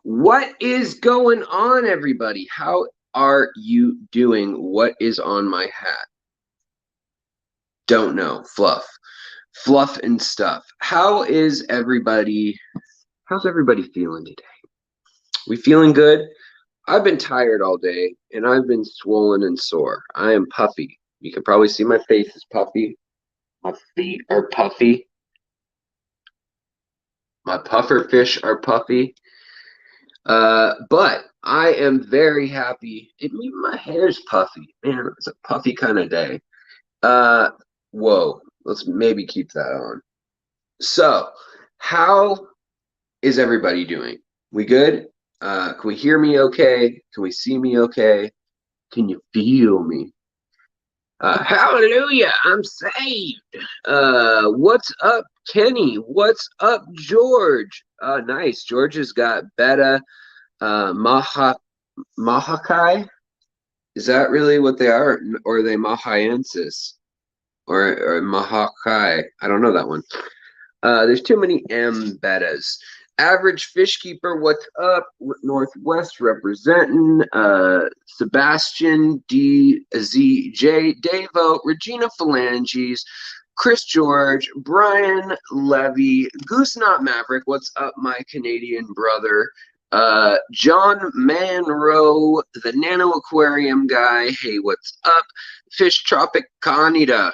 What is going on, everybody? How are you doing? What is on my hat? Don't know. Fluff and stuff. How's everybody feeling today? We feeling good? I've been tired all day, and I've been swollen and sore. I am puffy. You can probably see my face is puffy. My feet are puffy. My puffer fish are puffy. But I am very happy. Even my hair's puffy. Man, it's a puffy kind of day. Whoa. Let's maybe keep that on. So, how is everybody doing? We good? Can we hear me okay? Can we see me okay? Can you feel me? Hallelujah, I'm saved. What's up, Kenny? What's up, George? Nice. George has got beta Mahakai. Is that really what they are? Or are they Mahaensis? Or Mahakai? I don't know that one. There's too many M betas. Average Fish Keeper, what's up? Northwest representing. Sebastian DZJ, Davo, Regina Phalanges, Chris George, Brian Levy, Goose Not Maverick, what's up, my Canadian brother? John Manroe, the Nano Aquarium guy, hey, what's up? Fish Tropic Canada,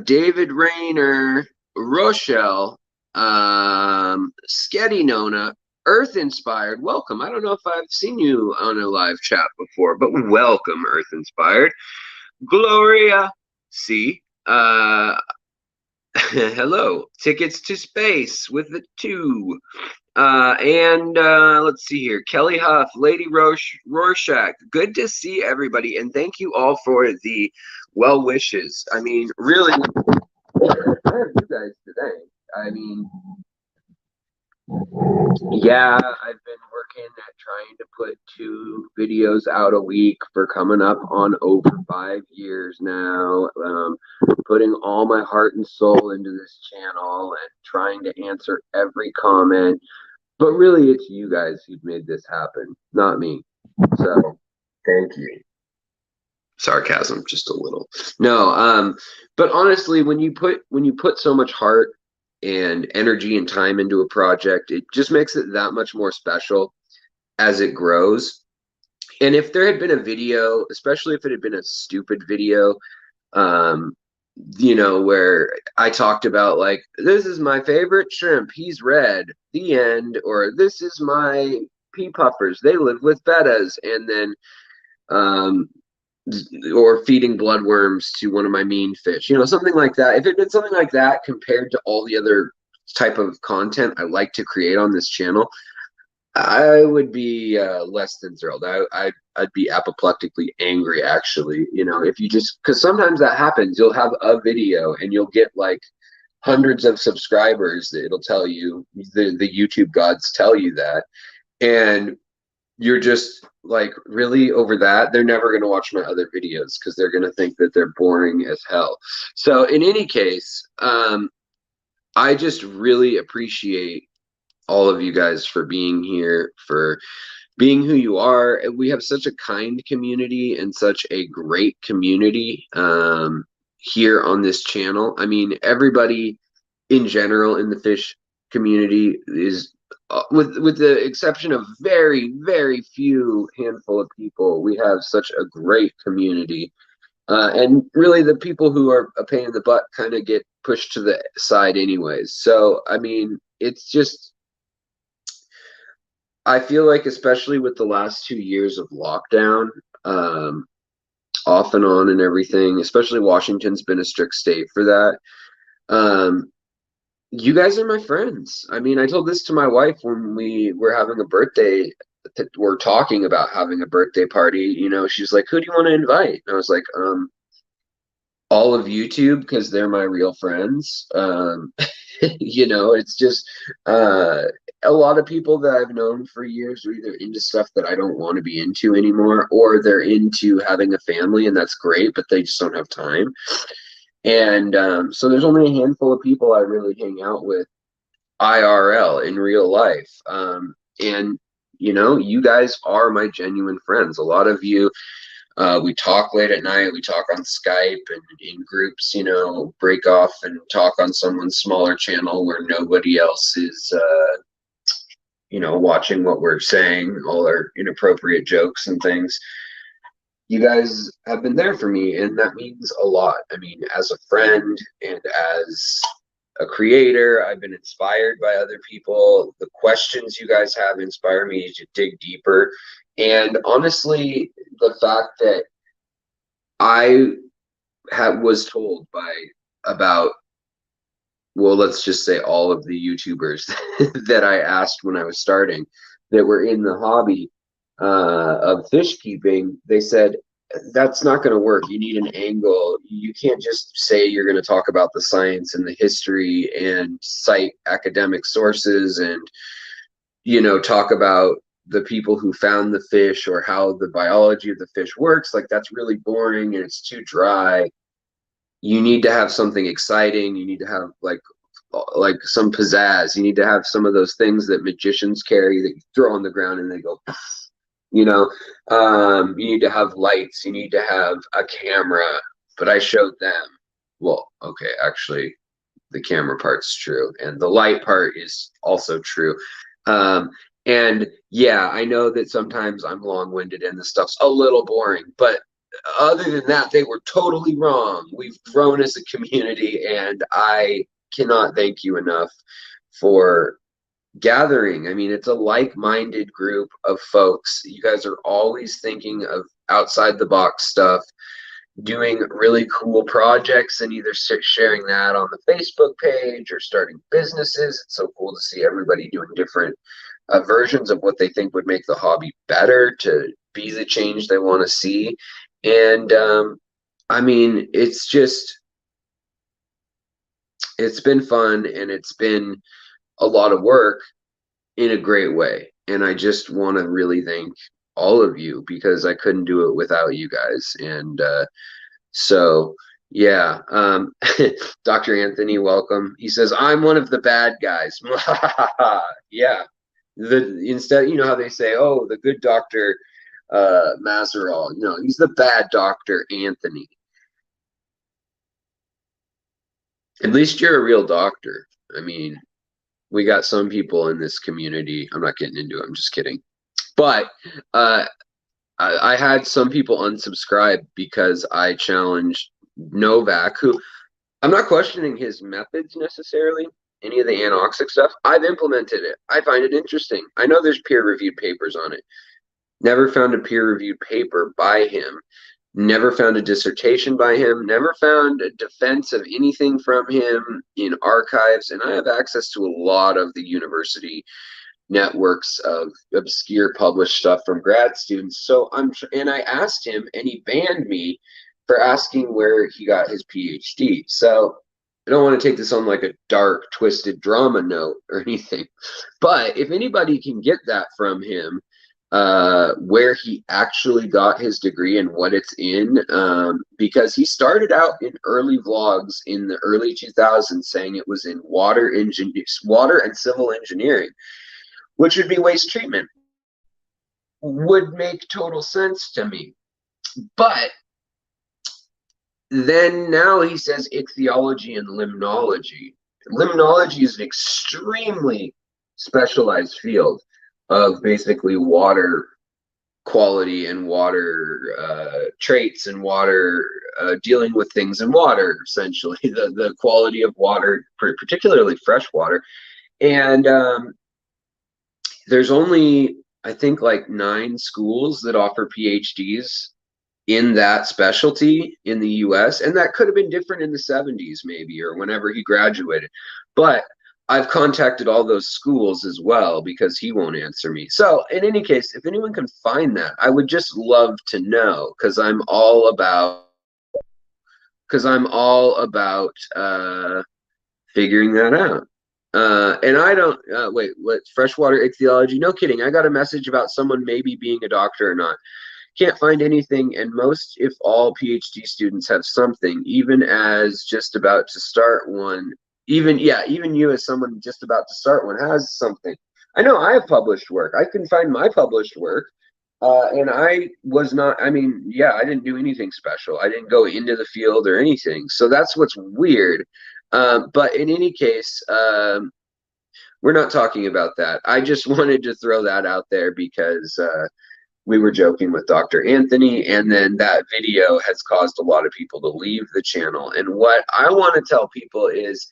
David Rayner, Rochelle, Sketty Nona, Earth Inspired, welcome. I don't know if I've seen you on a live chat before, but welcome, Earth Inspired. Gloria C. Hello. Tickets to Space with the 2. Let's see here. Kelly Huff, Lady Rorschach. Good to see everybody, and thank you all for the well wishes. I mean, really, I have you guys today. I mean, yeah, I've been working at trying to put 2 videos out a week for coming up on over 5 years now. Putting all my heart and soul into this channel and trying to answer every comment. But really, it's you guys who've made this happen, not me. So, thank you. Sarcasm, just a little. No, but honestly, when you put so much heart and energy and time into a project, it just makes it that much more special as it grows. And if there had been a video, especially if it had been a stupid video, where I talked about, like, this is my favorite shrimp, he's red, the end, or this is my pea puffers, they live with bettas, and then or feeding bloodworms to one of my mean fish, something like that. If it had been something like that compared to all the other type of content I like to create on this channel, I would be less than thrilled. I'd be apoplectically angry, actually. If you just, because sometimes that happens. You'll have a video and you'll get like hundreds of subscribers. It'll tell you, the YouTube gods tell you that, and you're just like, really, over that? They're never going to watch my other videos because they're going to think that they're boring as hell. So in any case, I just really appreciate all of you guys for being here, for being who you are. We have such a kind community and such a great community here on this channel. I mean, everybody in general in the fish community is, with the exception of very, very few handful of people, we have such a great community. And really, the people who are a pain in the butt kind of get pushed to the side anyways. So, I mean, it's just, I feel like, especially with the last 2 years of lockdown, off and on and everything, especially Washington's been a strict state for that. You guys are my friends. I mean, I told this to my wife when we were having a birthday. We're talking about having a birthday party. She's like, "Who do you want to invite?" And I was like, all of YouTube, because they're my real friends. It's just a lot of people that I've known for years are either into stuff that I don't want to be into anymore, or they're into having a family, and that's great, but they just don't have time. And so there's only a handful of people I really hang out with IRL, in real life. And you know, you guys are my genuine friends. A lot of you, we talk late at night, we talk on Skype and in groups, you know, break off and talk on someone's smaller channel where nobody else is, you know, watching what we're saying, all our inappropriate jokes and things. You guys have been there for me, and that means a lot. I mean, as a friend and as a creator, I've been inspired by other people. The questions you guys have inspire me to dig deeper. And honestly, the fact that I was told by about, well, let's just say all of the YouTubers that I asked when I was starting that were in the hobby of fish keeping, they said, that's not going to work. You need an angle. You can't just say you're going to talk about the science and the history and cite academic sources and, you know, talk about the people who found the fish or how the biology of the fish works. Like, that's really boring and it's too dry. You need to have something exciting. You need to have like some pizzazz. You need to have some of those things that magicians carry that you throw on the ground and they go, you know. You need to have lights. You need to have a camera. But I showed them, well, okay, actually, the camera part's true. And the light part is also true. And yeah, I know that sometimes I'm long-winded and the stuff's a little boring, but other than that, they were totally wrong. We've grown as a community, and I cannot thank you enough for gathering. I mean, it's a like-minded group of folks. You guys are always thinking of outside the box stuff, doing really cool projects, and either sharing that on the Facebook page or starting businesses. It's so cool to see everybody doing different versions of what they think would make the hobby better to be the change they want to see. And I mean, it's been fun, and it's been a lot of work in a great way. And I just want to really thank all of you, because I couldn't do it without you guys. And so yeah, Dr. Anthony, welcome. He says, I'm one of the bad guys. Yeah. Instead, you know how they say, oh, the good doctor Mazerol. No, he's the bad Dr. Anthony. At least you're a real doctor. I mean, we got some people in this community. I'm not getting into it. I'm just kidding. But I had some people unsubscribe because I challenged Novak, who I'm not questioning his methods necessarily, any of the anoxic stuff. I've implemented it. I find it interesting. I know there's peer-reviewed papers on it. Never found a peer-reviewed paper by him. Never found a dissertation by him. Never found a defense of anything from him in archives. And I have access to a lot of the university networks of obscure published stuff from grad students. So and I asked him, and he banned me for asking where he got his PhD. So I don't want to take this on like a dark, twisted drama note or anything. But if anybody can get that from him, where he actually got his degree and what it's in, because he started out in early vlogs in the early 2000s saying it was in water and civil engineering, which would be waste treatment. Would make total sense to me. But then now he says ichthyology and limnology. Limnology is an extremely specialized field of basically water quality and water traits and water dealing with things in water, essentially the quality of water, particularly fresh water. And there's only, I think, like 9 schools that offer PhDs in that specialty in the US, and that could have been different in the 70s maybe, or whenever he graduated. But I've contacted all those schools as well because he won't answer me. So in any case, if anyone can find that, I would just love to know, because I'm all about figuring that out. And I don't wait, what, freshwater ichthyology? No kidding. I got a message about someone maybe being a doctor or not. Can't find anything, and most, if all, PhD students have something, even as just about to start one. Even you as someone just about to start one has something. I know I have published work. I can find my published work. And I was not, I mean, yeah, I didn't do anything special. I didn't go into the field or anything. So that's what's weird. But in any case, we're not talking about that. I just wanted to throw that out there because we were joking with Dr. Anthony, and then that video has caused a lot of people to leave the channel. And what I want to tell people is,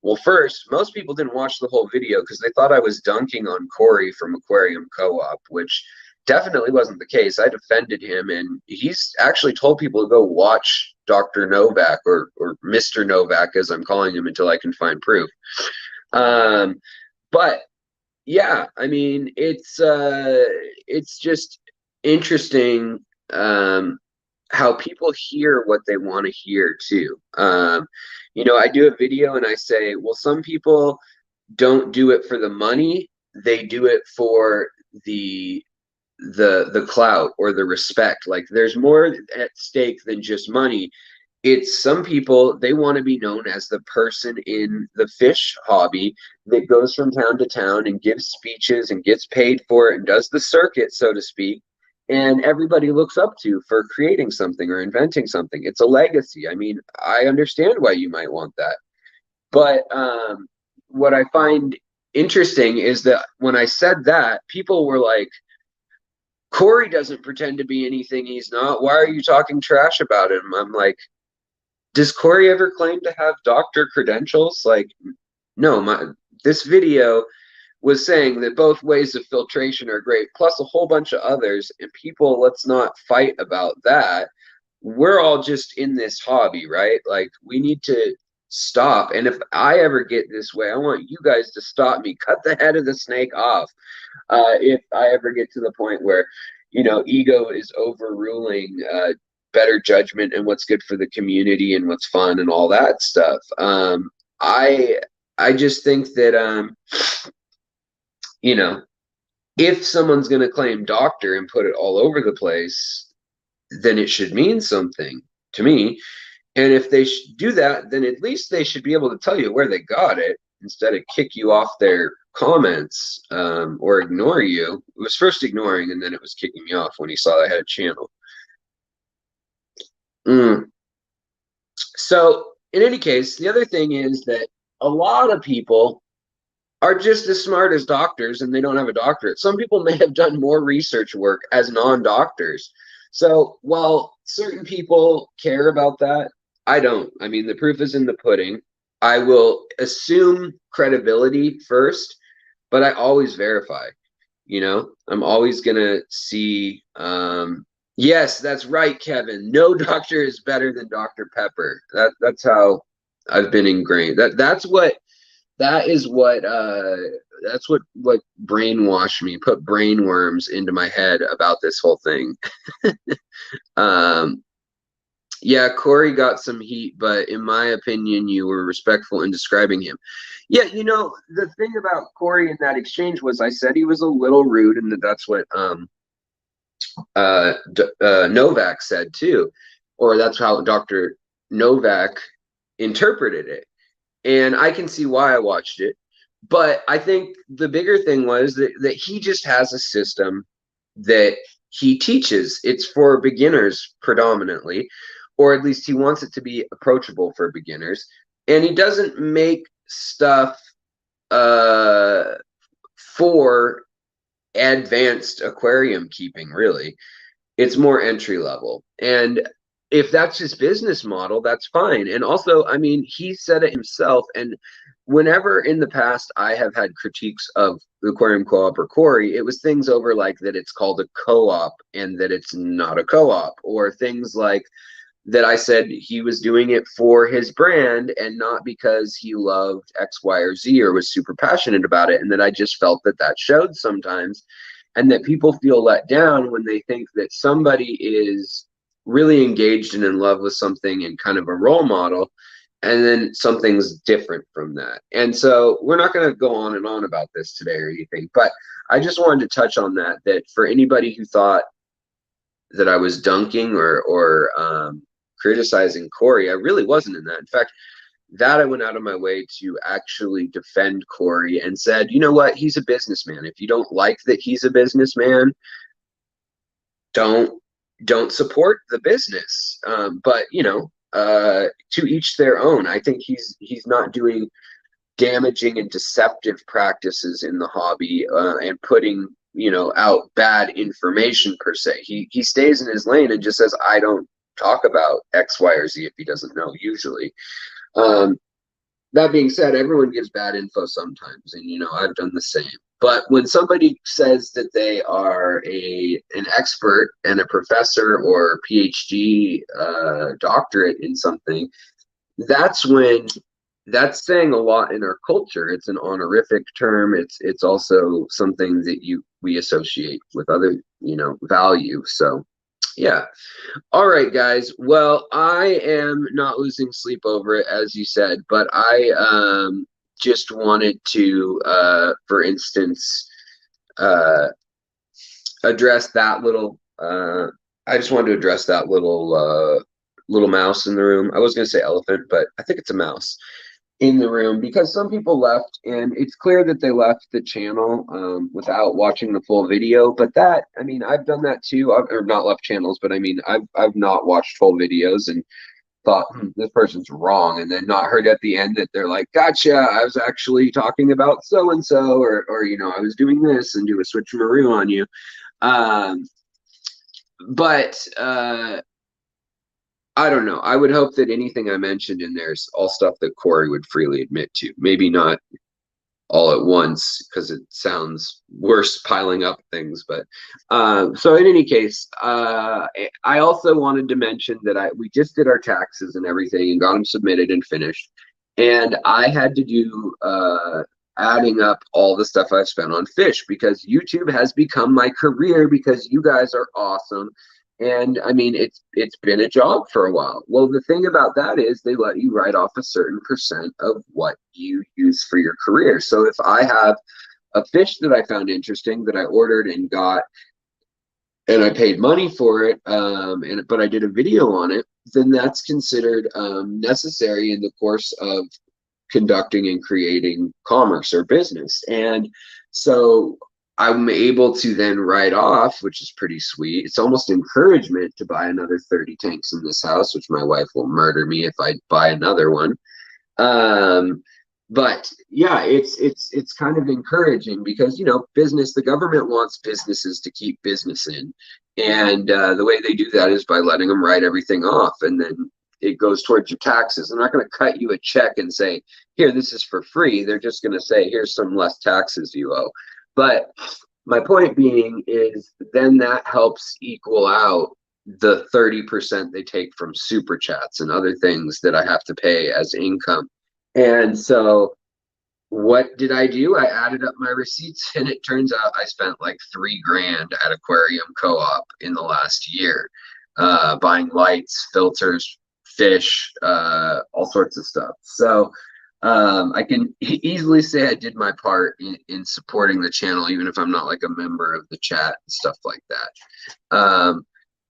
well, first, most people didn't watch the whole video because they thought I was dunking on Corey from Aquarium Co-op, which definitely wasn't the case. I defended him, and he's actually told people to go watch Dr. Novak, or Mr. Novak, as I'm calling him until I can find proof. But yeah, I mean, it's just interesting how people hear what they want to hear too. You know, I do a video and I say, well, some people don't do it for the money, they do it for the clout or the respect. Like, there's more at stake than just money. It's some people, they want to be known as the person in the fish hobby that goes from town to town and gives speeches and gets paid for it and does the circuit, so to speak, and everybody looks up to for creating something or inventing something. It's a legacy. I mean, I understand why you might want that. But what I find interesting is that when I said that, people were like, Corey doesn't pretend to be anything he's not. Why are you talking trash about him? I'm like, does Corey ever claim to have doctor credentials? Like, no, this video was saying that both ways of filtration are great, plus a whole bunch of others, and people, let's not fight about that. We're all just in this hobby, right? Like, we need to stop. And if I ever get this way, I want you guys to stop me. Cut the head of the snake off. If I ever get to the point where, you know, ego is overruling better judgment and what's good for the community and what's fun and all that stuff. I just think that you know, if someone's going to claim doctor and put it all over the place, then it should mean something to me. And if they do that, then at least they should be able to tell you where they got it instead of kick you off their comments or ignore you. It was first ignoring, and then it was kicking me off when he saw I had a channel. So in any case, the other thing is that a lot of people are just as smart as doctors and they don't have a doctorate. Some people may have done more research work as non-doctors. So while certain people care about that, I don't. I mean, the proof is in the pudding. I will assume credibility first, but I always verify. You know, I'm always going to see, yes, that's right, Kevin. No doctor is better than Dr. Pepper. That's how I've been ingrained. That's what brainwashed me, put brain worms into my head about this whole thing. Yeah, Corey got some heat, but in my opinion, you were respectful in describing him. Yeah, you know, the thing about Corey in that exchange was I said he was a little rude, and that's what Novak said too, or that's how Dr. Novak interpreted it. And I can see why I watched it. But I think the bigger thing was that he just has a system that he teaches. It's for beginners predominantly, or at least he wants it to be approachable for beginners. And he doesn't make stuff for advanced aquarium keeping, really. It's more entry level. And if that's his business model, that's fine. And also, I mean, he said it himself. And whenever in the past I have had critiques of the Aquarium Co-op or Corey, it was things over like that it's called a co-op and that it's not a co-op, or things like that I said he was doing it for his brand and not because he loved X, Y, or Z or was super passionate about it. And that I just felt that that showed sometimes, and that people feel let down when they think that somebody is really engaged and in love with something and kind of a role model, and then something's different from that. And so we're not going to go on and on about this today or anything, but I just wanted to touch on that for anybody who thought that I was dunking or criticizing Corey, I really wasn't in that. In fact, that I went out of my way to actually defend Corey and said, you know what, he's a businessman. If you don't like that he's a businessman, don't support the business. But you know, to each their own. I think he's not doing damaging and deceptive practices in the hobby, and putting, you know, out bad information per se. He stays in his lane and just says, I don't talk about X, Y, or Z if he doesn't know usually. That being said, everyone gives bad info sometimes, and you know, I've done the same. But when somebody says that they are an expert and a professor or PhD, doctorate in something, that's when that's saying a lot in our culture. It's an honorific term. It's also something that we associate with other, you know, value. So yeah. All right, guys. Well, I am not losing sleep over it, as you said, but I just wanted to, for instance, address that little. I just wanted to address that little mouse in the room. I was going to say elephant, but I think it's a mouse in the room, because some people left, and it's clear that they left the channel without watching the full video. But that, I mean, I've done that too. Or not left channels, but I mean, I've not watched full videos and thought, this person's wrong, and then not heard at the end that they're like, gotcha, I was actually talking about so and so, or you know, I was doing this, and do a switcheroo on you. But I don't know. I would hope that anything I mentioned in there is all stuff that Corey would freely admit to. Maybe not all at once, because it sounds worse piling up things. But so in any case, I also wanted to mention that we just did our taxes and everything and got them submitted and finished. And I had to do adding up all the stuff I've spent on fish, because YouTube has become my career, because you guys are awesome. And I mean, it's been a job for a while. Well, the thing about that is they let you write off a certain percent of what you use for your career. So if I have a fish that I found interesting that I ordered and got, and I paid money for it, but I did a video on it, then that's considered necessary in the course of conducting and creating commerce or business. And so I'm able to then write off, which is pretty sweet. It's almost encouragement to buy another 30 tanks in this house, which my wife will murder me if I buy another one. But yeah, it's kind of encouraging, because, you know, the government wants businesses to keep business in. And the way they do that is by letting them write everything off, and then it goes towards your taxes. They're not going to cut you a check and say, here, this is for free. They're just going to say, here's some less taxes you owe. But my point being is then that helps equal out the 30% they take from super chats and other things that I have to pay as income. And so what did I do? I added up my receipts, and it turns out I spent like $3,000 at Aquarium Co-op in the last year, buying lights, filters, fish, all sorts of stuff. So I can easily say I did my part in supporting the channel, even if I'm not like a member of the chat and stuff like that.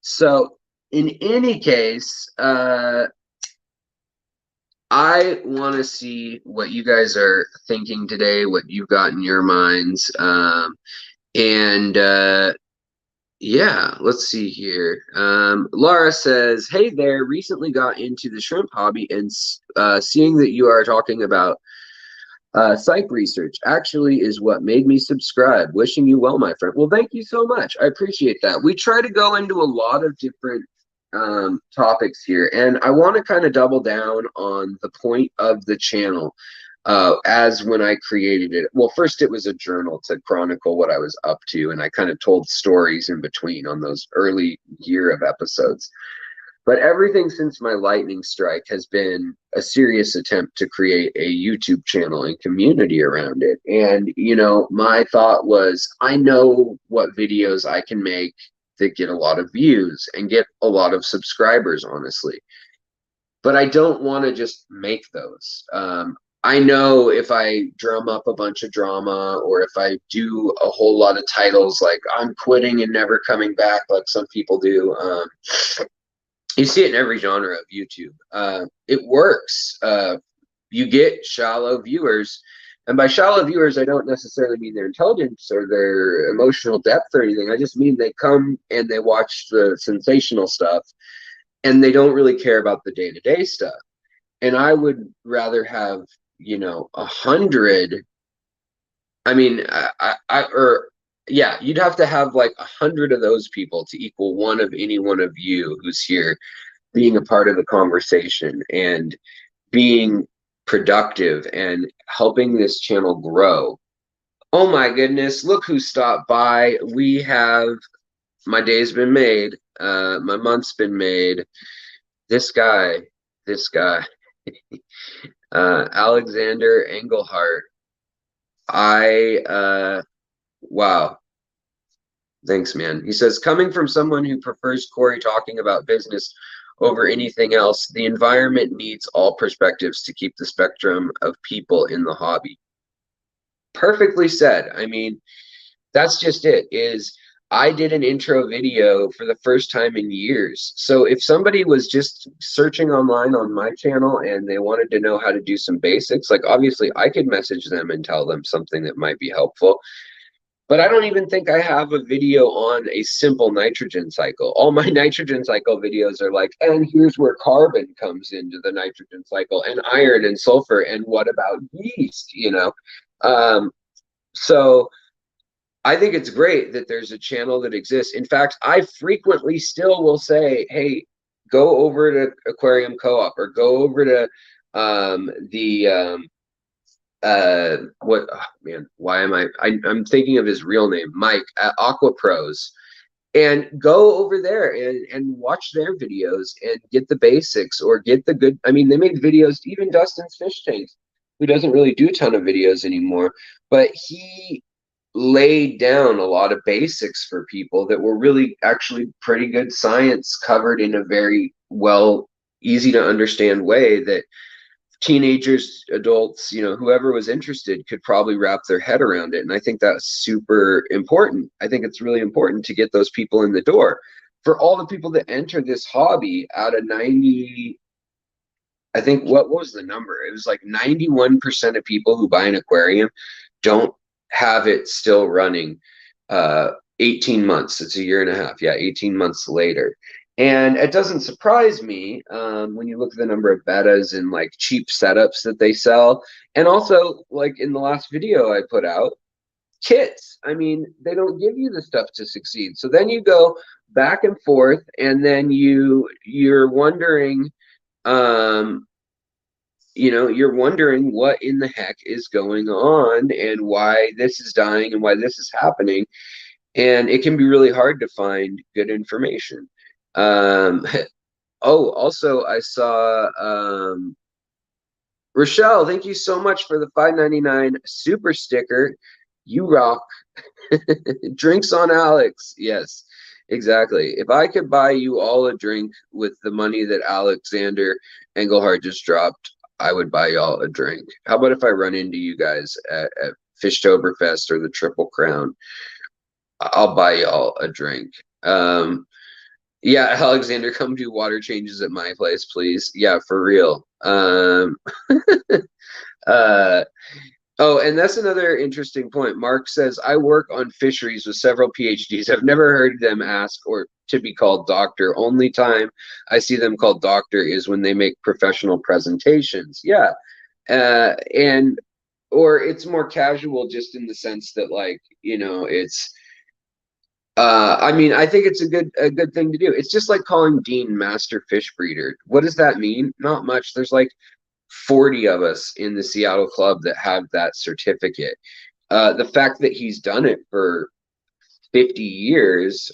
So in any case, I want to see what you guys are thinking today, what you've got in your minds. Yeah, let's see here. Laura says, hey there, recently got into the shrimp hobby, and seeing that you are talking about psych research actually is what made me subscribe. Wishing you well, my friend. Well, thank you so much. I appreciate that. We try to go into a lot of different topics here, and I want to kind of double down on the point of the channel. As when I created it, well, first it was a journal to chronicle what I was up to, and I kind of told stories in between on those early year of episodes. But everything since my lightning strike has been a serious attempt to create a YouTube channel and community around it. And, you know, my thought was, I know what videos I can make that get a lot of views and get a lot of subscribers, honestly. But I don't want to just make those. I know if I drum up a bunch of drama, or if I do a whole lot of titles like I'm quitting and never coming back, like some people do, you see it in every genre of YouTube. It works you get shallow viewers. And by shallow viewers, I don't necessarily mean their intelligence or their emotional depth or anything. I just mean they come and they watch the sensational stuff and they don't really care about the day-to-day stuff. And I would rather have, 100. I mean, you'd have to have like 100 of those people to equal one of any one of you who's here being a part of the conversation and being productive and helping this channel grow. Oh my goodness, look who stopped by. We have, my day's been made. My month's been made. This guy, Alexander Engelhart. Wow. Thanks, man. He says, coming from someone who prefers Corey talking about business over anything else, the environment needs all perspectives to keep the spectrum of people in the hobby. Perfectly said. I mean, that's just it. I did an intro video for the first time in years. So if somebody was just searching online on my channel and they wanted to know how to do some basics, like obviously I could message them and tell them something that might be helpful. But I don't even think I have a video on a simple nitrogen cycle. All my nitrogen cycle videos are like, and here's where carbon comes into the nitrogen cycle, and iron and sulfur, and what about yeast, So I think it's great that there's a channel that exists. In fact, I frequently still will say, hey, go over to Aquarium Co-op or go over to I'm thinking of his real name, Mike at Aqua Pros, and go over there and watch their videos and get the basics or get the good. I mean, they make videos, even Dustin's Fish Tanks, who doesn't really do a ton of videos anymore, but he laid down a lot of basics for people that were really actually pretty good science covered in a very easy to understand way that teenagers, adults, whoever was interested could probably wrap their head around it. And I think that's super important. I think it's really important to get those people in the door. For all the people that enter this hobby, out of 90, I think, what was the number? It was like 91% of people who buy an aquarium don't have it still running 18 months. It's a year and a half. Yeah, 18 months later. And it doesn't surprise me when you look at the number of betas and like cheap setups that they sell. And also, like in the last video I put out, kits. I mean, they don't give you the stuff to succeed. So then you go back and forth, and then you're wondering, you're wondering what in the heck is going on and why this is dying and why this is happening. And it can be really hard to find good information. Also I saw Rochelle, thank you so much for the $5.99 super sticker. You rock. Drinks on Alex. Yes, exactly. If I could buy you all a drink with the money that Alexander Engelhart just dropped, I would buy y'all a drink. How about if I run into you guys at Fishtoberfest or the Triple Crown? I'll buy y'all a drink. Yeah, Alexander, come do water changes at my place, please. Yeah, for real. Oh, and that's another interesting point. Mark says, I work on fisheries with several PhDs. I've never heard them ask or to be called doctor. Only time I see them called doctor is when they make professional presentations. Yeah. Or it's more casual just in the sense that, like, it's, I mean, I think it's a good thing to do. It's just like calling Dean master fish breeder. What does that mean? Not much. There's like 40 of us in the Seattle club that have that certificate. The fact that he's done it for 50 years,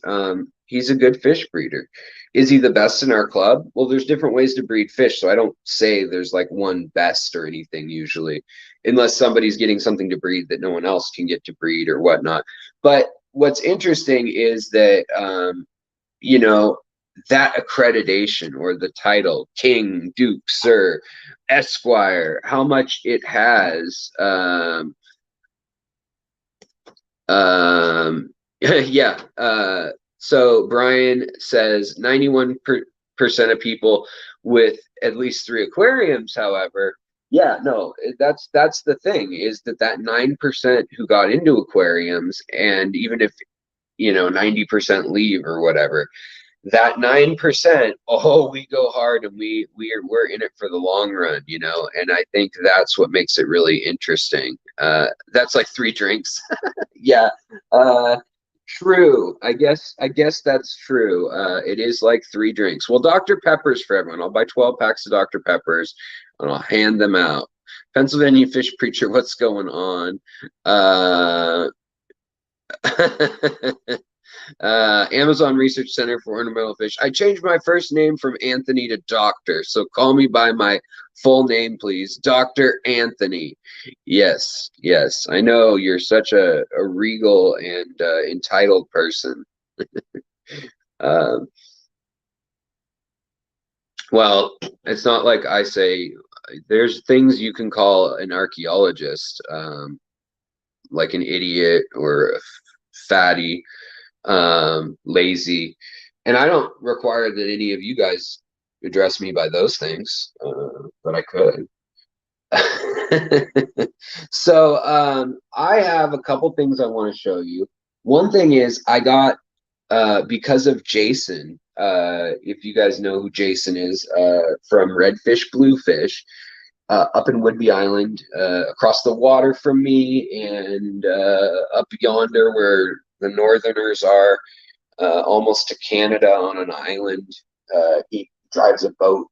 he's a good fish breeder. Is he the best in our club? Well, there's different ways to breed fish, so I don't say there's like one best or anything usually, unless somebody's getting something to breed that no one else can get to breed or whatnot. But what's interesting is that, that accreditation or the title, King, Duke, Sir, Esquire, how much it has, yeah. So Brian says 91% of people with at least 3 aquariums, however, Yeah, no, that's the thing, is that 9% who got into aquariums, and even if 90% leave or whatever, that 9%, oh, we go hard, and we're in it for the long run, and I think that's what makes it really interesting. That's like 3 drinks. Yeah. True. I guess that's true. It is like 3 drinks. Well, Dr. Peppers for everyone. I'll buy 12 packs of Dr. Peppers and I'll hand them out. Pennsylvania Fish Preacher, what's going on? Uh, Amazon Research Center for Ornamental Fish. I changed my first name from Anthony to Doctor, so call me by my full name, please. Dr. Anthony. Yes, yes. I know you're such a regal and entitled person. Um, well, it's not like I say, there's things you can call an archaeologist, like an idiot or a fatty, lazy, and I don't require that any of you guys address me by those things, but I could. So I have a couple things I want to show you. One thing is I got, because of Jason, if you guys know who Jason is, from Redfish Bluefish, up in Whidbey Island, across the water from me, and up yonder where the Northerners are, almost to Canada on an island. He drives a boat,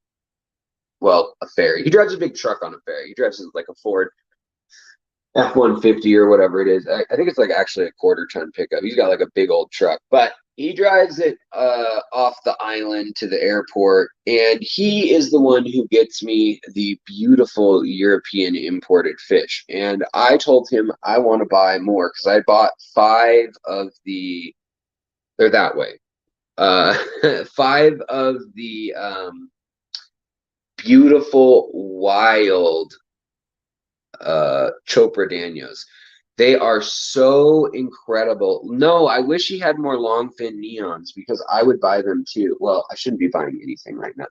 well, a ferry. He drives a big truck on a ferry. He drives like a Ford F-150 or whatever it is. I think it's like actually a 1/4-ton pickup. He's got like a big old truck, but he drives it off the island to the airport, and he is the one who gets me the beautiful European imported fish. And I told him I want to buy more because I bought 5 of the, they're that way, 5 of the beautiful wild Chopra Danios. They are so incredible. No, I wish he had more longfin neons because I would buy them too. Well, I shouldn't be buying anything right now.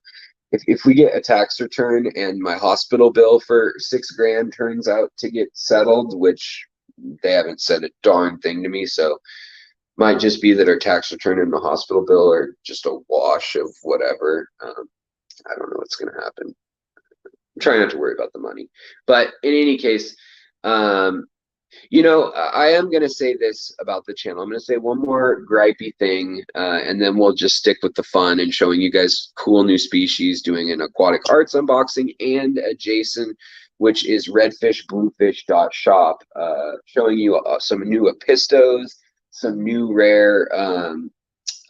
If we get a tax return and my hospital bill for $6,000 turns out to get settled, which they haven't said a darn thing to me, so might just be that our tax return and the hospital bill are just a wash of whatever. I don't know what's going to happen. I'm trying not to worry about the money. But in any case, I am going to say this about the channel. I'm going to say one more gripey thing, and then we'll just stick with the fun and showing you guys cool new species, doing an aquatic arts unboxing, and a Jason, which is redfishbluefish.shop, showing you some new Apistos, some new rare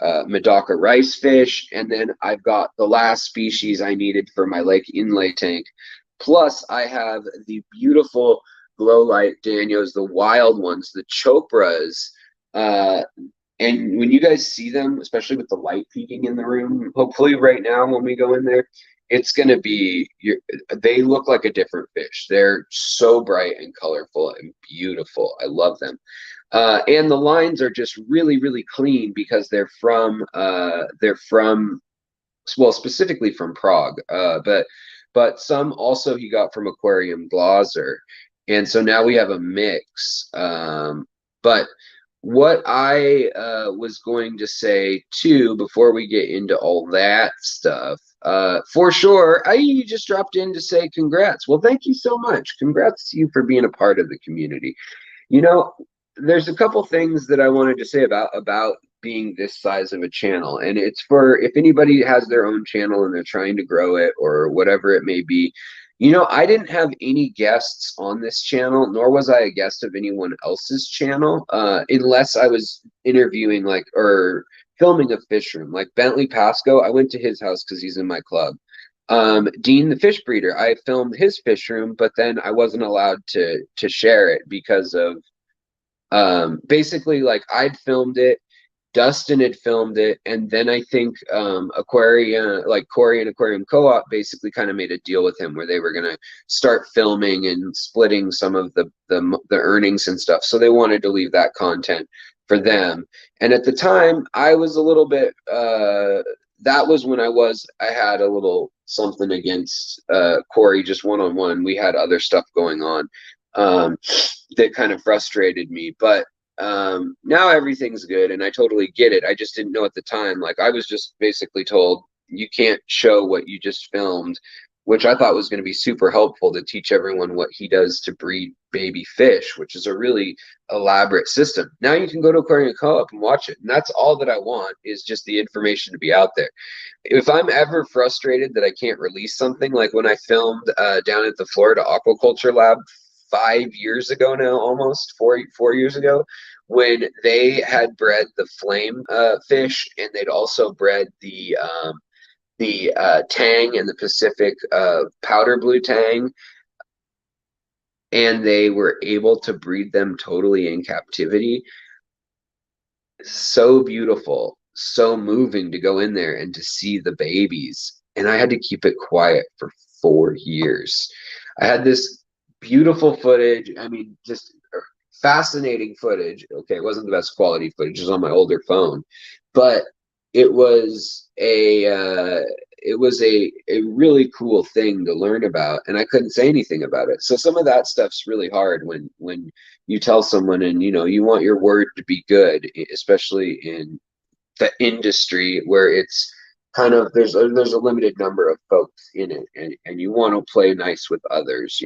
Medaka Ricefish, and then I've got the last species I needed for my lake inlay tank. Plus, I have the beautiful glow light Danios, the wild ones, the Chopras. And when you guys see them, especially with the light peeking in the room, hopefully right now when we go in there, it's going to be, they look like a different fish. They're so bright and colorful and beautiful. I love them. And the lines are just really, really clean because they're from, well, specifically from Prague, but some also he got from Aquarium Glaser. And so now we have a mix. But what I was going to say too, before we get into all that stuff, for sure, you just dropped in to say congrats. Well, thank you so much. Congrats to you for being a part of the community. There's a couple things that I wanted to say about being this size of a channel, and it's for if anybody has their own channel and they're trying to grow it or whatever it may be. I didn't have any guests on this channel, nor was I a guest of anyone else's channel, unless I was interviewing or filming a fish room. Like Bentley Pasco, I went to his house because he's in my club. Dean the fish breeder, I filmed his fish room, but then I wasn't allowed to share it because of basically, like, I'd filmed it, Dustin had filmed it, and then I think Corey and Aquarium Co-op basically kind of made a deal with him where they were going to start filming and splitting some of the earnings and stuff. So they wanted to leave that content for them. And at the time, I was a little bit that was when I had a little something against Corey just one-on-one. We had other stuff going on that kind of frustrated me, but now everything's good and I totally get it. I just didn't know at the time. Like, I was just basically told you can't show what you just filmed, which I thought was going to be super helpful to teach everyone what he does to breed baby fish, which is a really elaborate system. Now you can go to Aquarium Co-op and watch it. And that's all that I want, is just the information to be out there. If I'm ever frustrated that I can't release something, like when I filmed down at the Florida Aquaculture Lab 5 years ago now, almost 4 years ago, when they had bred the flame fish, and they'd also bred the tang and the Pacific powder blue tang, and they were able to breed them totally in captivity. So beautiful, so moving to go in there and to see the babies. And I had to keep it quiet for 4 years. I had this beautiful footage. I mean, just fascinating footage. Okay, it wasn't the best quality footage. It was on my older phone, but it was a really cool thing to learn about, and I couldn't say anything about it. So some of that stuff's really hard when you tell someone, and you want your word to be good, especially in the industry where it's kind of there's a limited number of folks in it, and you want to play nice with others,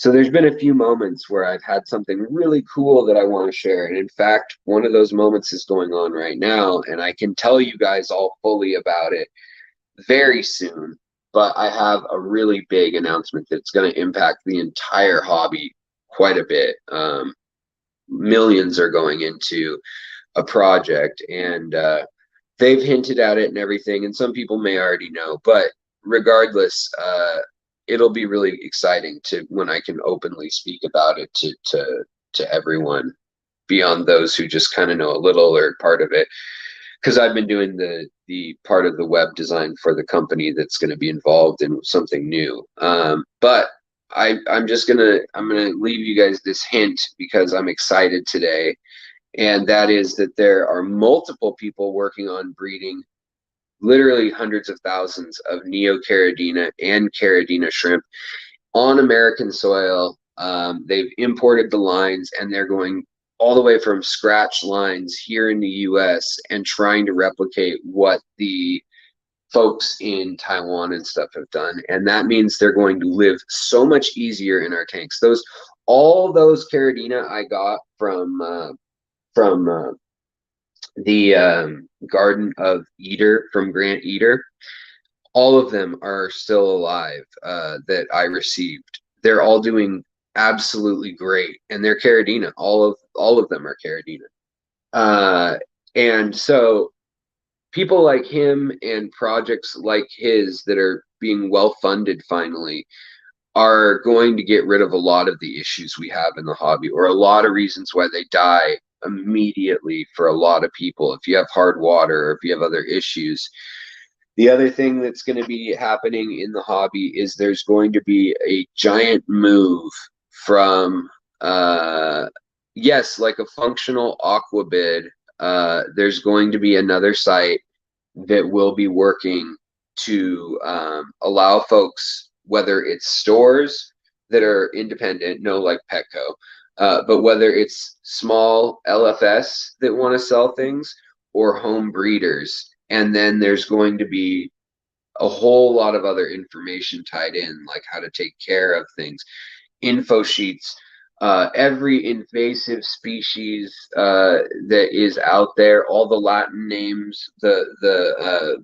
so there's been a few moments where I've had something really cool that I want to share. And in fact, one of those moments is going on right now, and I can tell you guys all fully about it very soon. But I have a really big announcement that's going to impact the entire hobby quite a bit. Millions are going into a project, and they've hinted at it and everything, and some people may already know, but regardless, it'll be really exciting when I can openly speak about it to everyone beyond those who just kind of know a little or part of it, because I've been doing the part of the web design for the company that's going to be involved in something new. But I'm gonna leave you guys this hint because I'm excited today, and that is that there are multiple people working on breeding literally hundreds of thousands of Neocaridina and Caridina shrimp on American soil. They've imported the lines, and they're going all the way from scratch lines here in the US and trying to replicate what the folks in Taiwan and stuff have done. And that means they're going to live so much easier in our tanks. All those Caridina I got from the Garden of Eder from Grant Eder, all of them are still alive that I received. They're all doing absolutely great, and they're Caridina. All of them are Caridina. And so people like him and projects like his that are being well funded finally are going to get rid of a lot of the issues we have in the hobby, or a lot of reasons why they die immediately for a lot of people. If you have hard water, or if you have other issues. The other thing that's going to be happening in the hobby is there's going to be a giant move from yes, like a functional aquabid. There's going to be another site that will be working to allow folks, whether it's stores that are independent, no, like Petco, but whether it's small LFS that want to sell things, or home breeders. And then there's going to be a whole lot of other information tied in, like how to take care of things, info sheets, every invasive species that is out there, all the Latin names, the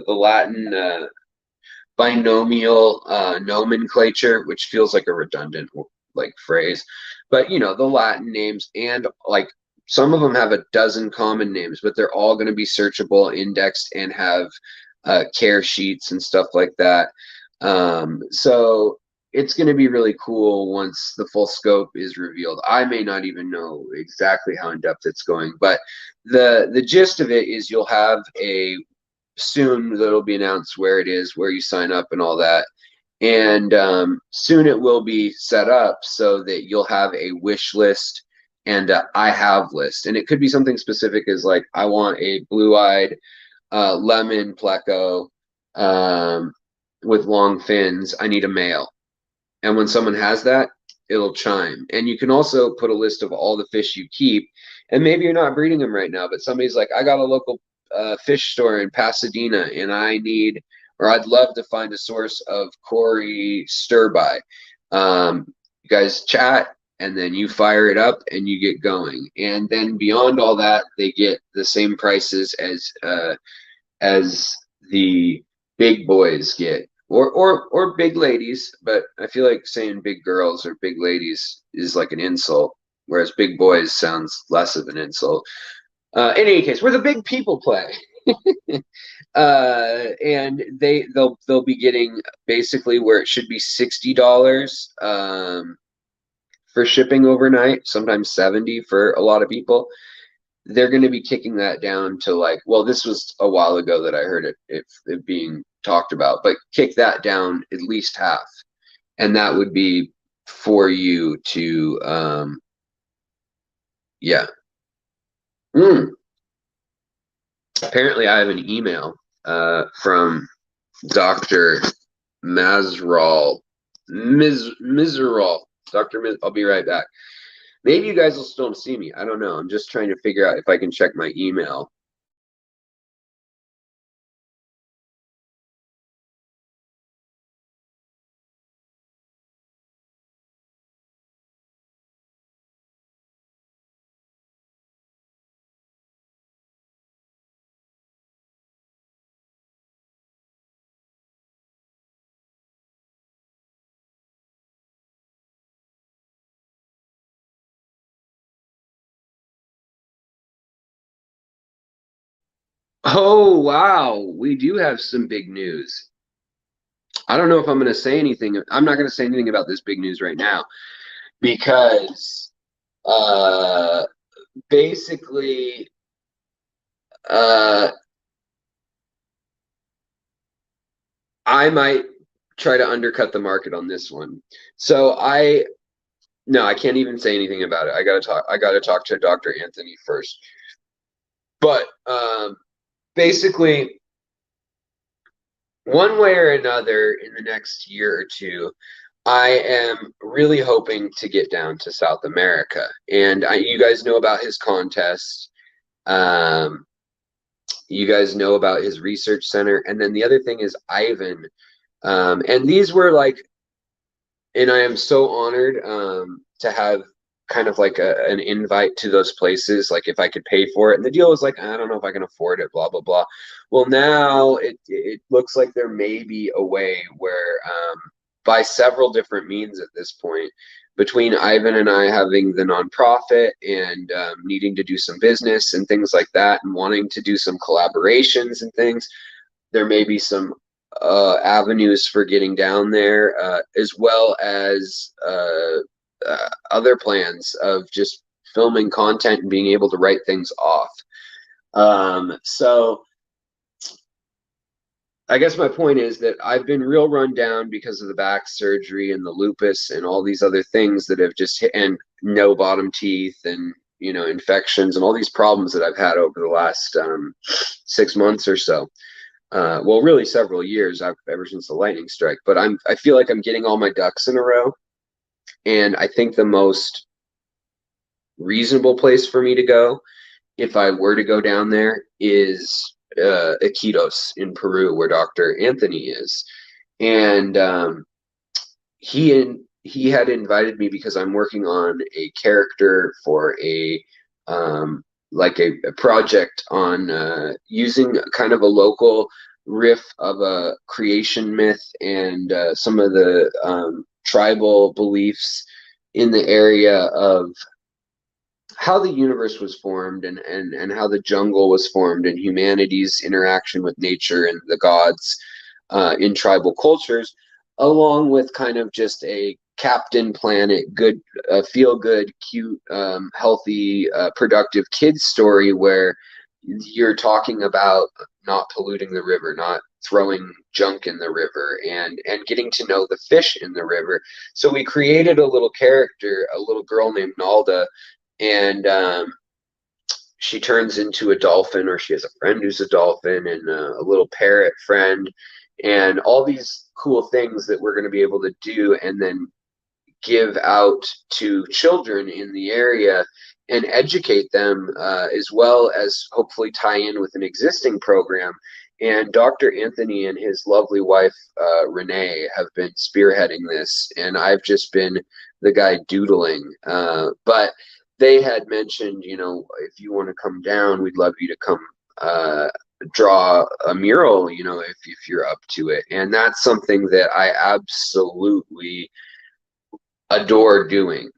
Latin binomial nomenclature, which feels like a redundant phrase, but the Latin names, and like some of them have a dozen common names, but they're all going to be searchable, indexed, and have care sheets and stuff like that. So it's going to be really cool once the full scope is revealed. I may not even know exactly how in depth it's going, but the gist of it is you'll have soon that'll be announced where it is, where you sign up and all that. And soon it will be set up so that you'll have a wish list and I have list. And it could be something specific as like, I want a blue-eyed lemon Pleco with long fins. I need a male. And when someone has that, it'll chime. And you can also put a list of all the fish you keep. And maybe you're not breeding them right now, but somebody's like, I got a local fish store in Pasadena, and I need, or I'd love to find a source of Cory stir-by. You guys chat, and then you fire it up, and you get going. And then beyond all that, they get the same prices as the big boys get. Or big ladies, but I feel like saying big girls or big ladies is like an insult, whereas big boys sounds less of an insult. In any case, where the big people play, and they'll be getting basically where it should be $60 for shipping overnight, sometimes 70 for a lot of people. They're going to be kicking that down to like, well, this was a while ago that I heard it being talked about, but kick that down at least half, and that would be for you to yeah. Apparently I have an email from Dr. Mazral Dr. I'll be right back. Maybe you guys will still see me. I don't know. I'm just trying to figure out if I can check my email. Oh, wow. We do have some big news. I don't know if I'm going to say anything. I'm not going to say anything about this big news right now because basically I might try to undercut the market on this one. So no, I can't even say anything about it. I gotta talk to Dr. Anthony first. But basically, one way or another, in the next year or two, I am really hoping to get down to South America. And you guys know about his contest. You guys know about his research center. And then the other thing is Ivan. And these were like, and I am so honored to have kind of like an invite to those places, like if I could pay for it. And the deal was like, I don't know if I can afford it, blah, blah, blah. Well, now it looks like there may be a way where by several different means at this point, between Ivan and I having the nonprofit and needing to do some business and things like that and wanting to do some collaborations and things, there may be some avenues for getting down there, as well as other plans of just filming content and being able to write things off. So I guess my point is that I've been real run down because of the back surgery and the lupus and all these other things that have just hit, and no bottom teeth and, you know, infections and all these problems that I've had over the last 6 months or so. Well, really several years, ever since the lightning strike. But I feel like I'm getting all my ducks in a row, and I think the most reasonable place for me to go, if I were to go down there, is Iquitos in Peru, where Dr. Anthony is. And he had invited me because I'm working on a character for a like a project on using kind of a local riff of a creation myth and some of the tribal beliefs in the area of how the universe was formed and how the jungle was formed and humanity's interaction with nature and the gods in tribal cultures, along with kind of just a Captain Planet, good, feel good, cute, healthy, productive kids story where you're talking about not polluting the river, not throwing junk in the river, and getting to know the fish in the river. So we created a little character, a little girl named Nalda, and she turns into a dolphin, or she has a friend who's a dolphin, and a little parrot friend, and all these cool things that we're going to be able to do and then give out to children in the area and educate them, as well as hopefully tie in with an existing program. And Dr. Anthony and his lovely wife, Renee, have been spearheading this, and I've just been the guy doodling. But they had mentioned, you know, if you want to come down, we'd love you to come draw a mural, you know, if you're up to it. And that's something that I absolutely adore doing.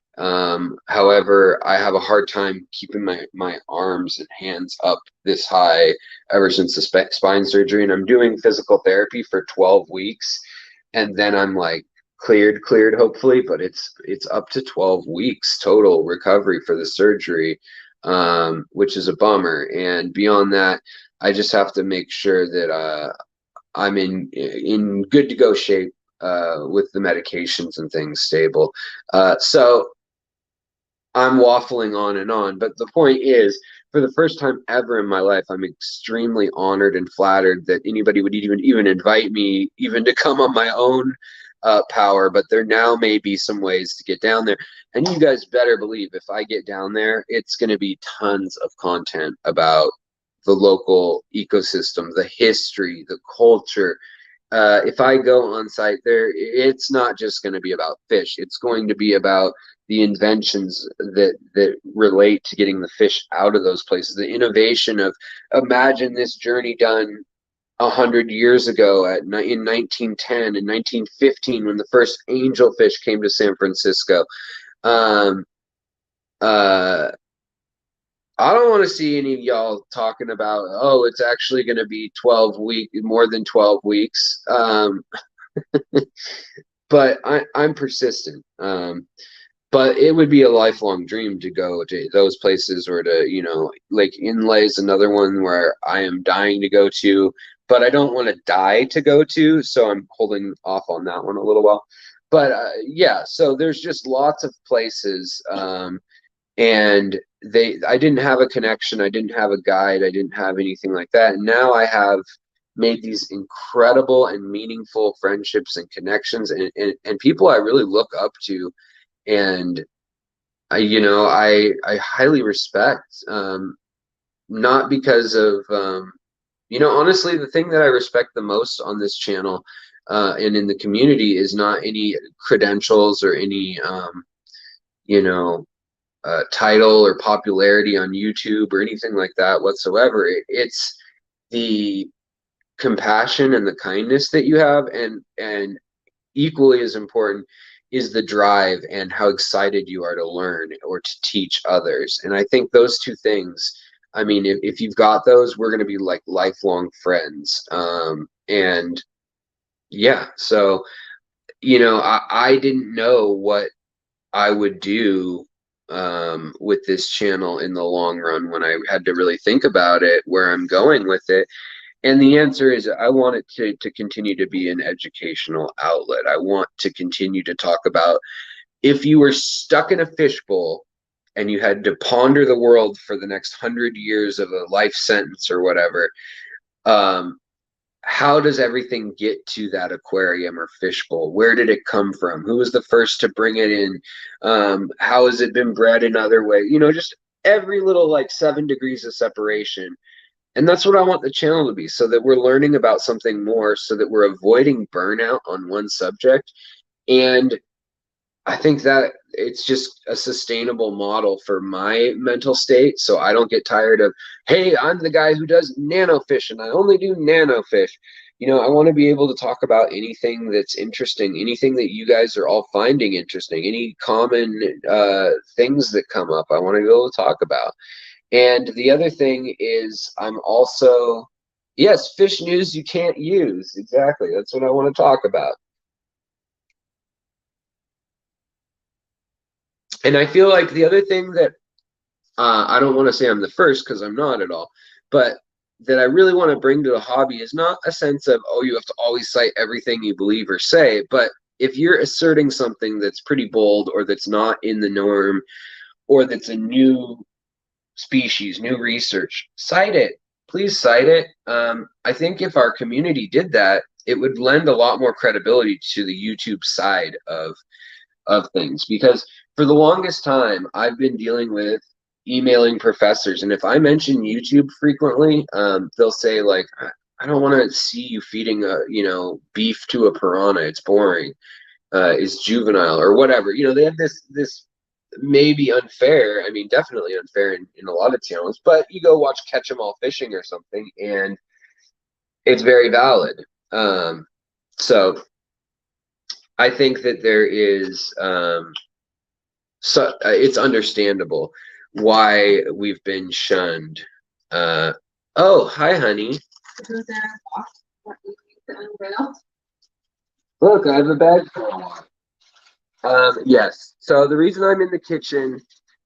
However, I have a hard time keeping my arms and hands up this high ever since the spine surgery, and I'm doing physical therapy for 12 weeks, and then I'm like cleared hopefully, but it's up to 12 weeks total recovery for the surgery, which is a bummer. And beyond that, I just have to make sure that I'm in good to go shape with the medications and things stable. So I'm waffling on and on, but the point is, for the first time ever in my life, I'm extremely honored and flattered that anybody would even invite me even to come on my own power. But there now may be some ways to get down there, and you guys better believe if I get down there, it's going to be tons of content about the local ecosystem, the history, the culture. If I go on site there, it's not just going to be about fish. It's going to be about the inventions that relate to getting the fish out of those places. The innovation of, imagine this journey done 100 years ago in 1910 and 1915 when the first angelfish came to San Francisco. I don't want to see any of y'all talking about, oh, it's actually going to be more than 12 weeks. But I'm persistent. But it would be a lifelong dream to go to those places, or to, you know, Lake Inlay is another one where I am dying to go to, but I don't want to die to go to, so I'm holding off on that one a little while. But yeah, so there's just lots of places, and I didn't have a connection, I didn't have a guide, I didn't have anything like that. And now I have made these incredible and meaningful friendships and connections, and people I really look up to. And I highly respect, not because of, honestly, the thing that I respect the most on this channel, and in the community, is not any credentials or any, title or popularity on YouTube or anything like that whatsoever. It's the compassion and the kindness that you have, and equally as important is the drive and how excited you are to learn or to teach others. And I think those two things, I mean, if you've got those, we're going to be like lifelong friends. And yeah, so, I didn't know what I would do with this channel in the long run when I had to really think about it, where I'm going with it. And the answer is, I want it to continue to be an educational outlet. I want to continue to talk about, if you were stuck in a fishbowl and you had to ponder the world for the next 100 years of a life sentence or whatever, how does everything get to that aquarium or fishbowl? Where did it come from? Who was the first to bring it in? How has it been bred in other ways? Just every little, like, 7 degrees of separation. And that's what I want the channel to be, so that we're learning about something more, so that we're avoiding burnout on one subject. And I think that it's just a sustainable model for my mental state, so I don't get tired of, hey, I'm the guy who does nanofish and I only do nanofish. I want to be able to talk about anything that's interesting, anything that you guys are all finding interesting, any common things that come up, I want to be able to talk about. And the other thing is, I'm also, yes, fish news you can't use. Exactly. That's what I want to talk about. And I feel like the other thing that, I don't want to say I'm the first, because I'm not at all, but that I really want to bring to the hobby is not a sense of, oh, you have to always cite everything you believe or say, but if you're asserting something that's pretty bold, or that's not in the norm, or that's a new species, new research, cite it. Please cite it. I think if our community did that, it would lend a lot more credibility to the YouTube side of things, because for the longest time I've been dealing with emailing professors, and if I mention YouTube frequently, they'll say like, I don't want to see you feeding beef to a piranha. It's boring. Is juvenile or whatever. They have this maybe unfair. I mean, definitely unfair in a lot of channels. But you go watch Catch 'Em All Fishing or something, and it's very valid. So I think that there is it's understandable why we've been shunned. Oh, hi, honey. Look, I have a bag full. Yes. So the reason I'm in the kitchen,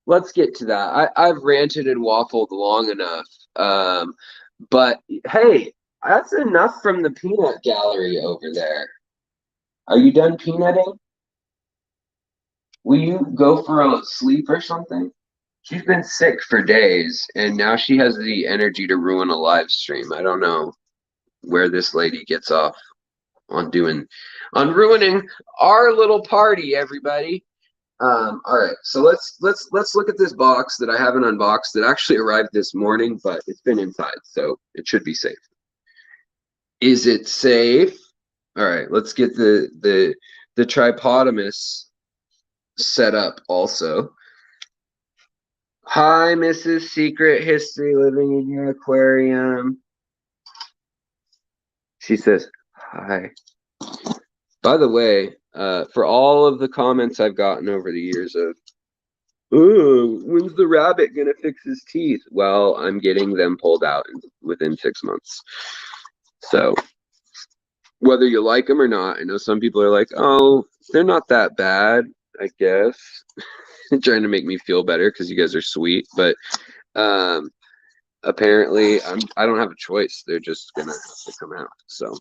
let's get to that. I've ranted and waffled long enough. But hey, that's enough from the peanut gallery over there. Are you done peanutting? Will you go for a sleep or something? She's been sick for days, and now she has the energy to ruin a live stream. I don't know where this lady gets off on ruining our little party, everybody. All right, so let's look at this box that I haven't unboxed that actually arrived this morning, but it's been inside, so it should be safe. Is it safe? All right, let's get the tripotamus set up also. Hi, Mrs. Secret History living in your aquarium. She says hi. By the way, for all of the comments I've gotten over the years of, oh, when's the rabbit gonna fix his teeth? Well, I'm getting them pulled out within 6 months. So whether you like them or not, I know some people are like, oh, they're not that bad, I guess. Trying to make me feel better because you guys are sweet, but apparently I don't have a choice. They're just gonna have to come out. So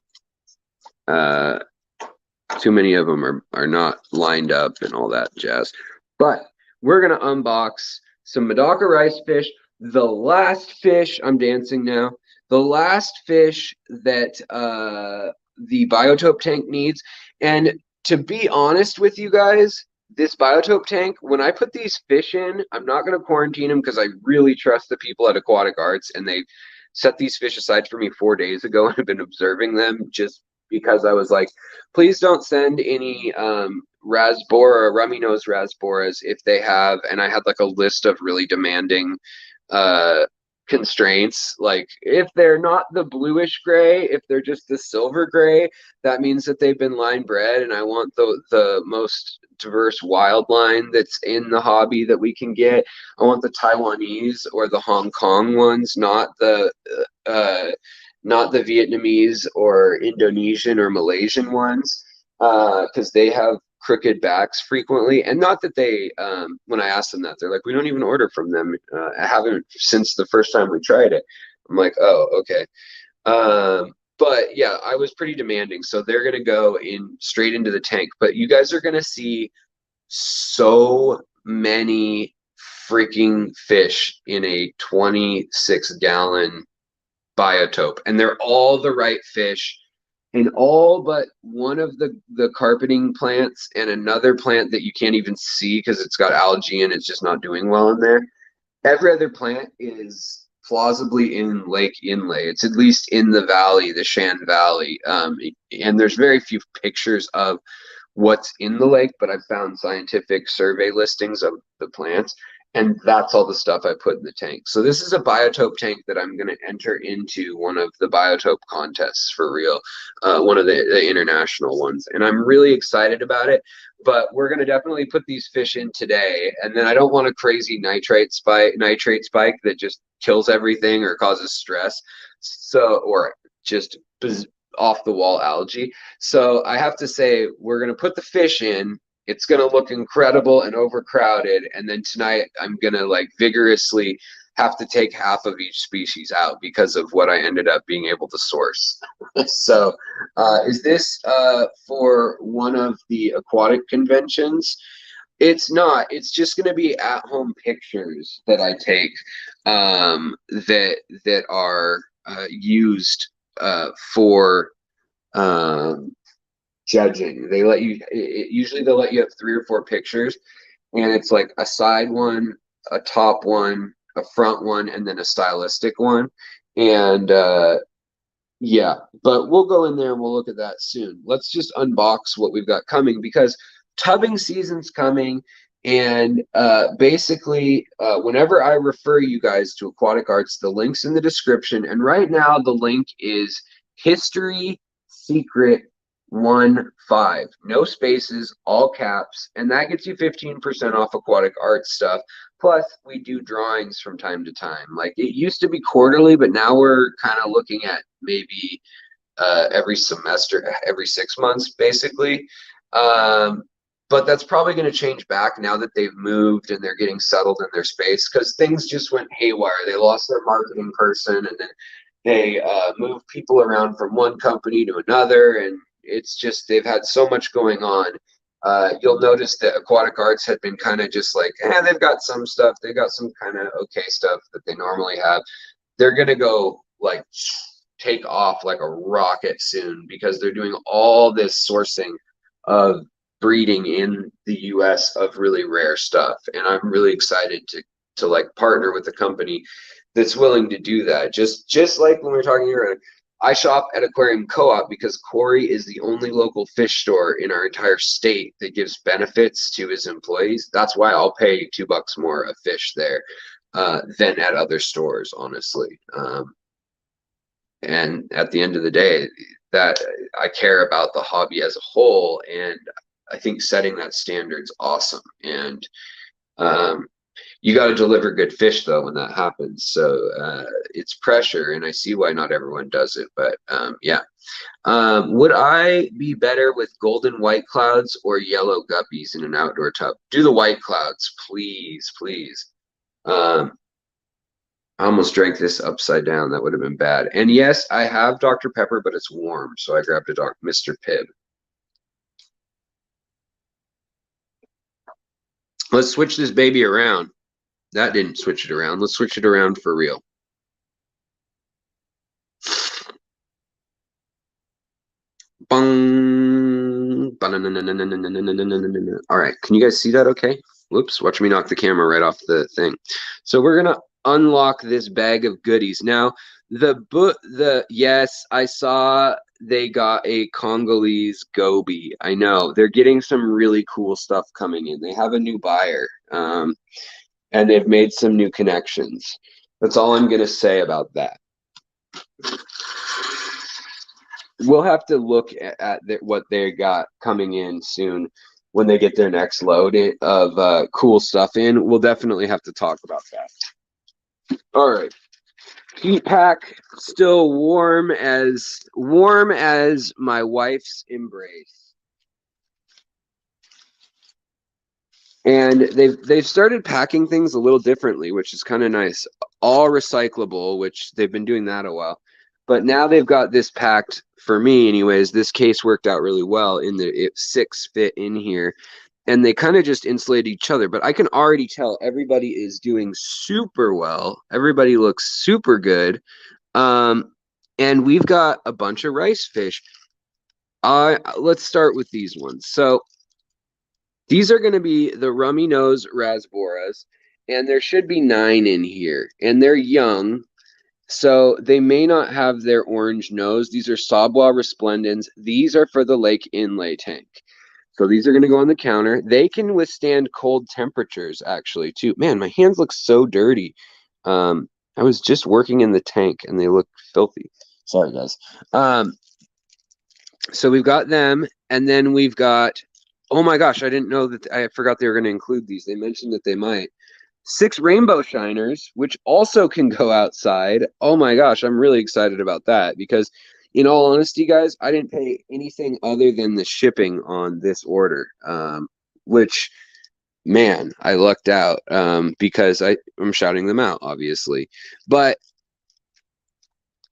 too many of them are not lined up and all that jazz. But we're gonna unbox some Medaka Ricefish, the last fish, I'm dancing now, the last fish that the biotope tank needs. And to be honest with you guys, this biotope tank, when I put these fish in, I'm not going to quarantine them because I really trust the people at Aquatic Arts, and they set these fish aside for me 4 days ago and have been observing them just because I was like, please don't send any Rasbora, rummy nose Rasboras if they have, and I had like a list of really demanding constraints, like if they're not the bluish gray, if they're just the silver gray, that means that they've been line bred, and I want the most diverse wild line that's in the hobby that we can get. I want the Taiwanese or the Hong Kong ones, not the Vietnamese or Indonesian or Malaysian ones, because they have crooked backs frequently. And not that they, when I asked them that, they're like, we don't even order from them. I haven't since the first time we tried it. I'm like, oh, okay. But yeah, I was pretty demanding. So they're going to go straight into the tank. But you guys are going to see so many freaking fish in a 26-gallon biotope. And they're all the right fish. And all but one of the carpeting plants and another plant that you can't even see because it's got algae and it's just not doing well in there. Every other plant is plausibly in Lake Inlay. It's at least in the valley, the Shan Valley. And there's very few pictures of what's in the lake, but I've found scientific survey listings of the plants. And that's all the stuff I put in the tank. So this is a biotope tank that I'm going to enter into one of the biotope contests for real, one of the international ones. And I'm really excited about it, but we're going to definitely put these fish in today. And then I don't want a crazy nitrate spike that just kills everything or causes stress. So, or just off the wall algae. So I have to say, we're going to put the fish in. It's going to look incredible and overcrowded. And then tonight I'm going to like vigorously have to take half of each species out because of what I ended up being able to source. So is this for one of the aquatic conventions? It's not. It's just going to be at-home pictures that I take that are used for judging. They let you. Usually they'll let you have 3 or 4 pictures, and it's like a side one, a top one, a front one, and then a stylistic one. And yeah, but we'll go in there and we'll look at that soon. Let's just unbox what we've got coming because tubbing season's coming. And basically, whenever I refer you guys to Aquatic Arts, the link's in the description. And right now, the link is History Secret 15, no spaces, all caps, and that gets you 15% off Aquatic Arts stuff. Plus, we do drawings from time to time. Like it used to be quarterly, but now we're kind of looking at maybe every semester, every 6 months, basically. But that's probably going to change back now that they've moved and they're getting settled in their space because things just went haywire. They lost their marketing person and then they moved people around from one company to another, and it's just they've had so much going on. You'll notice that Aquatic Arts had been kind of just like, they've got some stuff. They got some kind of okay stuff that they normally have. They're going to go like take off like a rocket soon because they're doing all this sourcing of breeding in the US of really rare stuff. And I'm really excited to like partner with a company that's willing to do that. Just like when we were talking here, I shop at Aquarium Co-op because Corey is the only local fish store in our entire state that gives benefits to his employees. That's why I'll pay $2 more a fish there than at other stores, honestly. And at the end of the day, that I care about the hobby as a whole, and I think setting that standard's awesome. And you got to deliver good fish though when that happens. So it's pressure, and I see why not everyone does it. But yeah, would I be better with golden white clouds or yellow guppies in an outdoor tub? Do the white clouds, please, please. I almost drank this upside down. That would have been bad. And yes, I have Dr. Pepper, but it's warm, so I grabbed a Mr. Pibb. Let's switch this baby around. That didn't switch it around. Let's switch it around for real. Bong. All right. Can you guys see that okay? Whoops. Watch me knock the camera right off the thing. So we're going to unlock this bag of goodies. Now, yes, I saw they got a Congolese goby. I know. They're getting some really cool stuff coming in. They have a new buyer. And they've made some new connections. That's all I'm going to say about that. We'll have to look at what they got coming in soon when they get their next load of cool stuff in. We'll definitely have to talk about that. All right. Heat pack, still warm as my wife's embrace. And they've started packing things a little differently, which is kind of nice. All recyclable, which they've been doing that a while. But now they've got this packed, for me anyways, this case worked out really well in the 6 fit in here. And they kind of just insulate each other. But I can already tell everybody is doing super well. Everybody looks super good. And we've got a bunch of Ricefish. Let's start with these ones. So these are going to be the rummy nose Rasboras, and there should be 9 in here, and they're young, so they may not have their orange nose. These are Sabwa resplendens. These are for the lake inlay tank. So these are going to go on the counter. They can withstand cold temperatures, actually, too. Man, my hands look so dirty. I was just working in the tank, and they look filthy. Sorry, guys. So we've got them, and then we've got... Oh my gosh, I didn't know that. I forgot they were going to include these. They mentioned that they might. 6 rainbow shiners, which also can go outside. Oh my gosh, I'm really excited about that because, in all honesty, guys, I didn't pay anything other than the shipping on this order, which, man, I lucked out because I'm shouting them out, obviously. But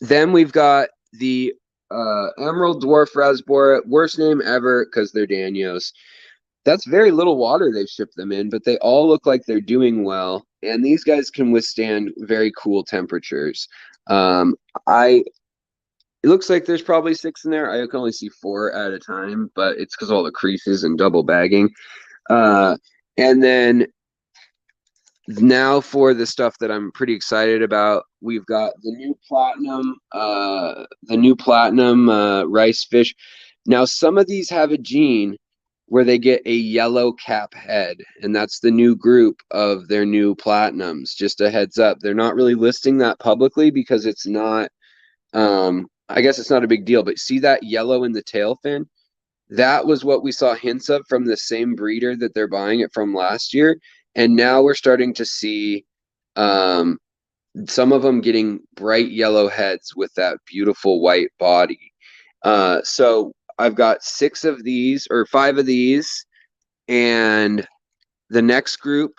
then we've got the Emerald Dwarf Rasbora, worst name ever because they're Danios. That's very little water they've shipped them in, but they all look like they're doing well. And these guys can withstand very cool temperatures. I It looks like there's probably 6 in there. I can only see 4 at a time, but it's because all the creases and double bagging. And then now for the stuff that I'm pretty excited about, we've got the new platinum Ricefish. Now some of these have a gene where they get a yellow cap head, and that's the new group of their new platinums. Just a heads up, they're not really listing that publicly because it's not I guess it's not a big deal, but see that yellow in the tail fin? That was what we saw hints of from the same breeder that they're buying it from last year. And now we're starting to see some of them getting bright yellow heads with that beautiful white body. So I've got 6 of these or 5 of these. And the next group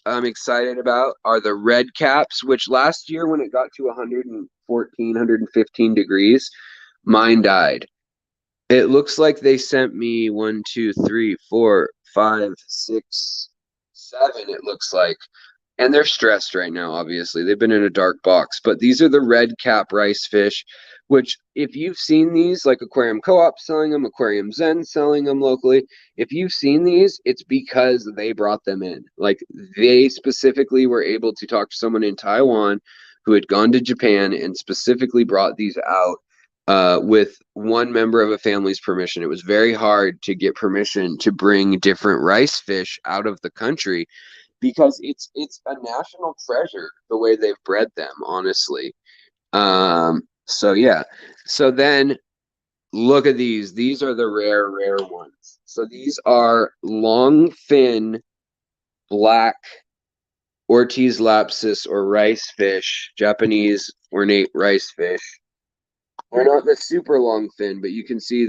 I'm excited about are the red caps, which last year when it got to 114, 115 degrees, mine died. It looks like they sent me 1, 2, 3, 4, 5, 6, 7, it looks like. And they're stressed right now, obviously. They've been in a dark box. But these are the red cap Ricefish, which if you've seen these, like Aquarium Co-op selling them, Aquarium Zen selling them locally, if you've seen these, it's because they brought them in. Like they specifically were able to talk to someone in Taiwan who had gone to Japan and specifically brought these out with one member of a family's permission. It was very hard to get permission to bring different Ricefish out of the country because it's a national treasure the way they've bred them, honestly. So yeah. So then look at these. These are the rare ones. So these are long fin black Ortiz lapsus or Ricefish, Japanese ornate Ricefish. They're not the super long fin, but you can see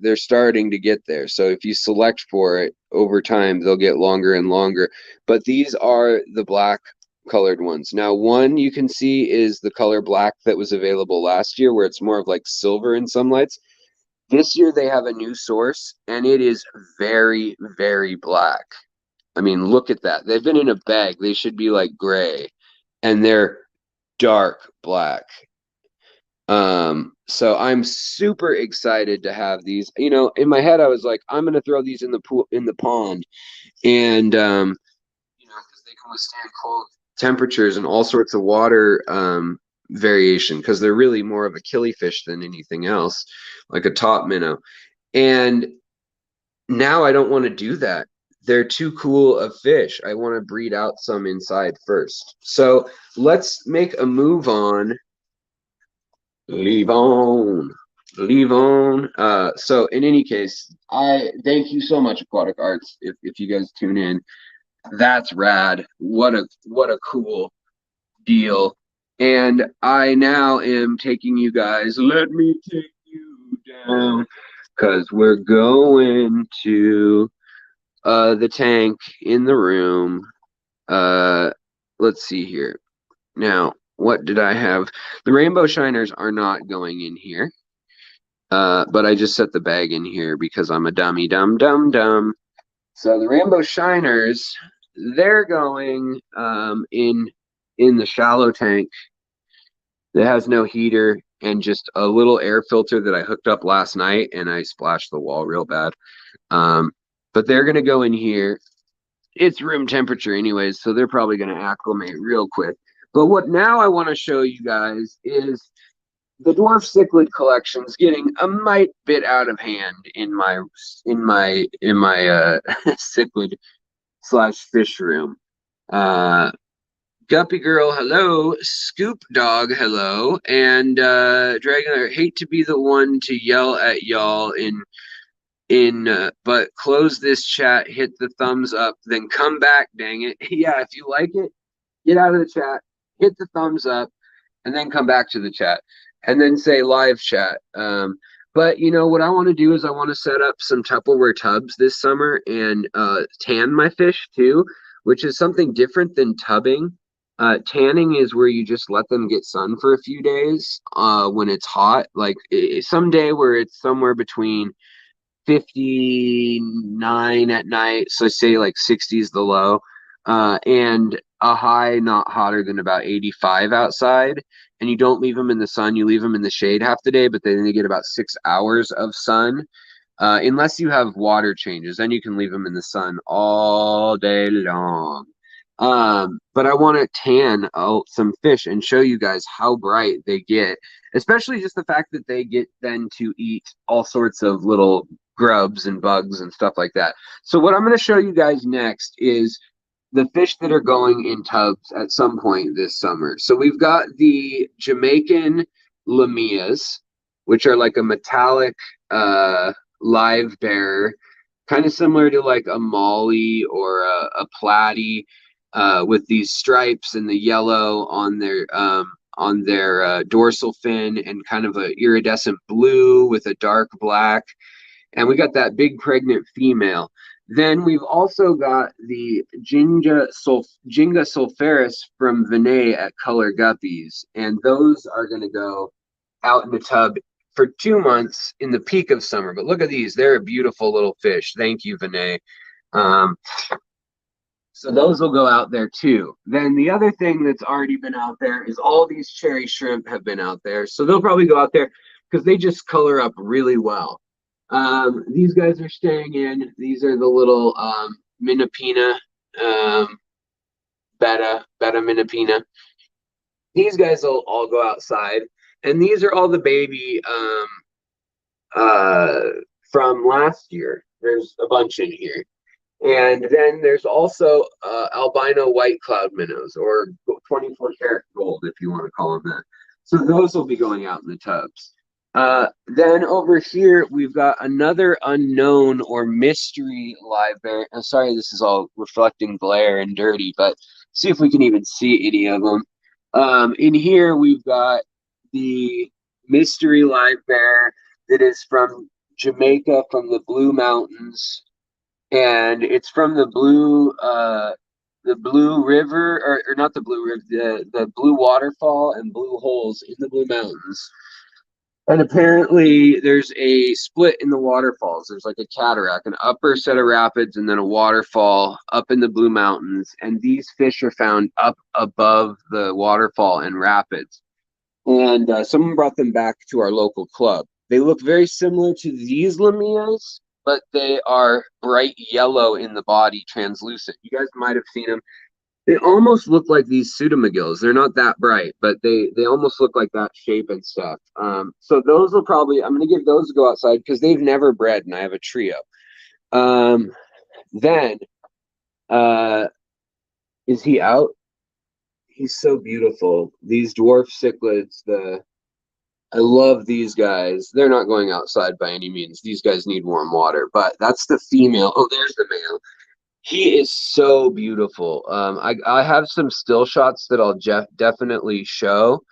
they're starting to get there. So if you select for it over time, they'll get longer and longer. But these are the black colored ones. Now, one you can see is the color black that was available last year, where it's more of like silver in some lights. This year they have a new source, and it is very, very black. I mean, look at that. They've been in a bag. They should be like gray, and they're dark black. So I'm super excited to have these. You know, in my head, I was like, I'm gonna throw these in the pool, in the pond, and you know, because they can withstand cold temperatures and all sorts of water variation, because they're really more of a killifish than anything else, like a top minnow. And now I don't want to do that. They're too cool of fish. I want to breed out some inside first. So let's make a move on. Leave on. So in any case, I thank you so much, Aquatic Arts, if you guys tune in. That's rad. What a cool deal. And I now am taking you guys, let me take you down, because we're going to the tank in the room. Let's see here. Now, what did I have? The rainbow shiners are not going in here. But I just set the bag in here because I'm a dummy, dumb. So the rainbow shiners, they're going in the shallow tank that has no heater and just a little air filter that I hooked up last night, and I splashed the wall real bad. But they're going to go in here. It's room temperature anyways, so they're probably going to acclimate real quick. But what now I want to show you guys is the dwarf cichlid collection is getting a mite bit out of hand in my cichlid / fish room. Guppy Girl, hello. Scoop Dog, hello. And Dragon, I hate to be the one to yell at y'all but close this chat, hit the thumbs up, then come back, dang it. Yeah, if you like it, get out of the chat, hit the thumbs up, and then come back to the chat, and then say live chat. But you know what I want to do is I want to set up some Tupperware tubs this summer and tan my fish too, which is something different than tubbing. Tanning is where you just let them get sun for a few days when it's hot, like some day where it's somewhere between 59 at night, so say like 60 is the low, and a high not hotter than about 85 outside. And you don't leave them in the sun, you leave them in the shade half the day, but then they get about 6 hours of sun. Unless you have water changes, then you can leave them in the sun all day long. But I want to tan out some fish and show you guys how bright they get, especially just the fact that they get then to eat all sorts of little grubs and bugs and stuff like that. So what I'm going to show you guys next is the fish that are going in tubs at some point this summer. So we've got the Jamaican Lamias, which are like a metallic live bearer, kind of similar to like a molly or a platy, with these stripes and the yellow on their dorsal fin, and kind of a iridescent blue with a dark black. And we got that big pregnant female. Then we've also got the Ginga sulpharis from Vinay at Color Guppies, and those are going to go out in the tub for 2 months in the peak of summer. But look at these. They're a beautiful little fish. Thank you, Vinay. So those will go out there too. Then the other thing that's already been out there is all these cherry shrimp have been out there. So they'll probably go out there because they just color up really well. These guys are staying in. These are the little Minipina, beta Minipina. These guys will all go outside. And these are all the baby from last year. There's a bunch in here. And then there's also albino white cloud minnows, or 24 karat gold, if you want to call them that. So those will be going out in the tubs. Then over here, we've got another unknown or mystery live bear. I'm sorry, this is all reflecting glare and dirty, but see if we can even see any of them. In here, we've got the mystery live bear that is from Jamaica, from the Blue Mountains. And it's from the Blue River, or not the Blue River, the Blue Waterfall and Blue Holes in the Blue Mountains. And apparently there's a split in the waterfalls. There's like a cataract, an upper set of rapids, and then a waterfall up in the Blue Mountains. And these fish are found up above the waterfall and rapids. And someone brought them back to our local club. They look very similar to these Lamias, but they are bright yellow in the body, translucent. You guys might have seen them. They almost look like these pseudomagills. They're not that bright, but they almost look like that shape and stuff. So those will probably, I'm going to give those a go outside because they've never bred, and I have a trio. Then, is he out? He's so beautiful. These dwarf cichlids, I love these guys. They're not going outside by any means. These guys need warm water, but that's the female. Oh, there's the male. He is so beautiful. I have some still shots that I'll definitely show.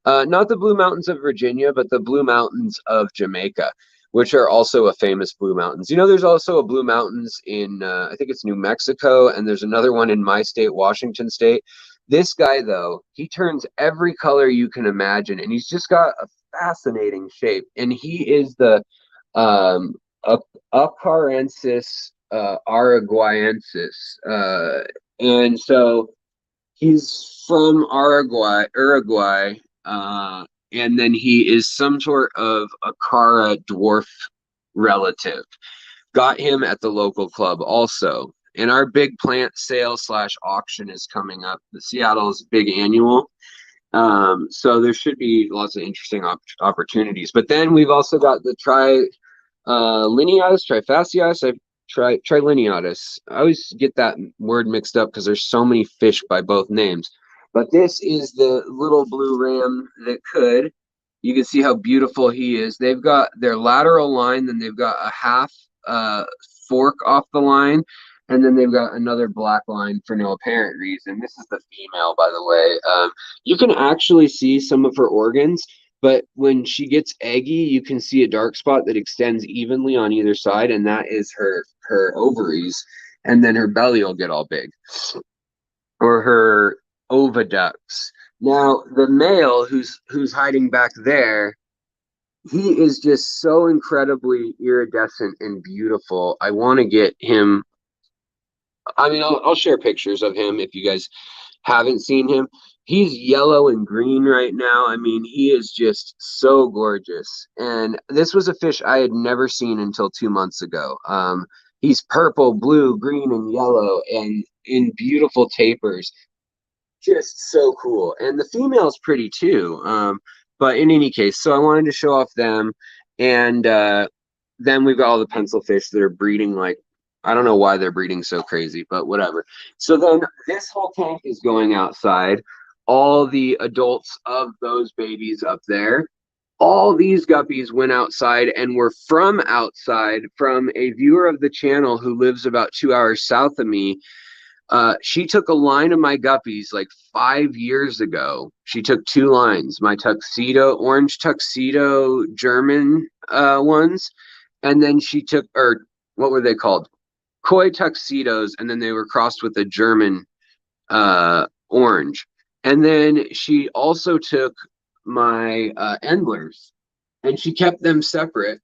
Not the Blue Mountains of Virginia, but the Blue Mountains of Jamaica, which are also a famous Blue Mountains. You know, there's also a Blue Mountains in, I think it's New Mexico, and there's another one in my state, Washington State. This guy, though, he turns every color you can imagine, and he's just got a fascinating shape. And he is the Acarensis Araguayensis. And so he's from Uruguay, and then he is some sort of Acara dwarf relative. Got him at the local club also. And our big plant sale / auction is coming up. The Seattle's big annual. So there should be lots of interesting opportunities. But then we've also got the trifasciatus, triliniatus. I always get that word mixed up because there's so many fish by both names. But this is the little blue ram that could. You can see how beautiful he is. They've got their lateral line, then they've got a half fork off the line, and then they've got another black line for no apparent reason. This is the female, by the way. You can actually see some of her organs, but when she gets eggy, you can see a dark spot that extends evenly on either side, and that is her ovaries, and then her belly will get all big, or her oviducts. Now, the male who's hiding back there, he is just so incredibly iridescent and beautiful. I want to get him. I mean, I'll share pictures of him if you guys haven't seen him. He's yellow and green right now. I mean, he is just so gorgeous. And this was a fish I had never seen until 2 months ago. He's purple, blue, green, and yellow, and in beautiful tapers. Just so cool. And the female's pretty too. But in any case, so I wanted to show off them. And then we've got all the pencil fish that are breeding like, I don't know why they're breeding so crazy, but whatever. So then this whole tank is going outside. All the adults of those babies up there. All these guppies went outside and were from outside from a viewer of the channel who lives about 2 hours south of me. She took a line of my guppies like 5 years ago. She took 2 lines, my tuxedo, orange tuxedo German ones. And then she took, or what were they called? Koi tuxedos. And then they were crossed with a German orange. And then she also took my Endlers and she kept them separate.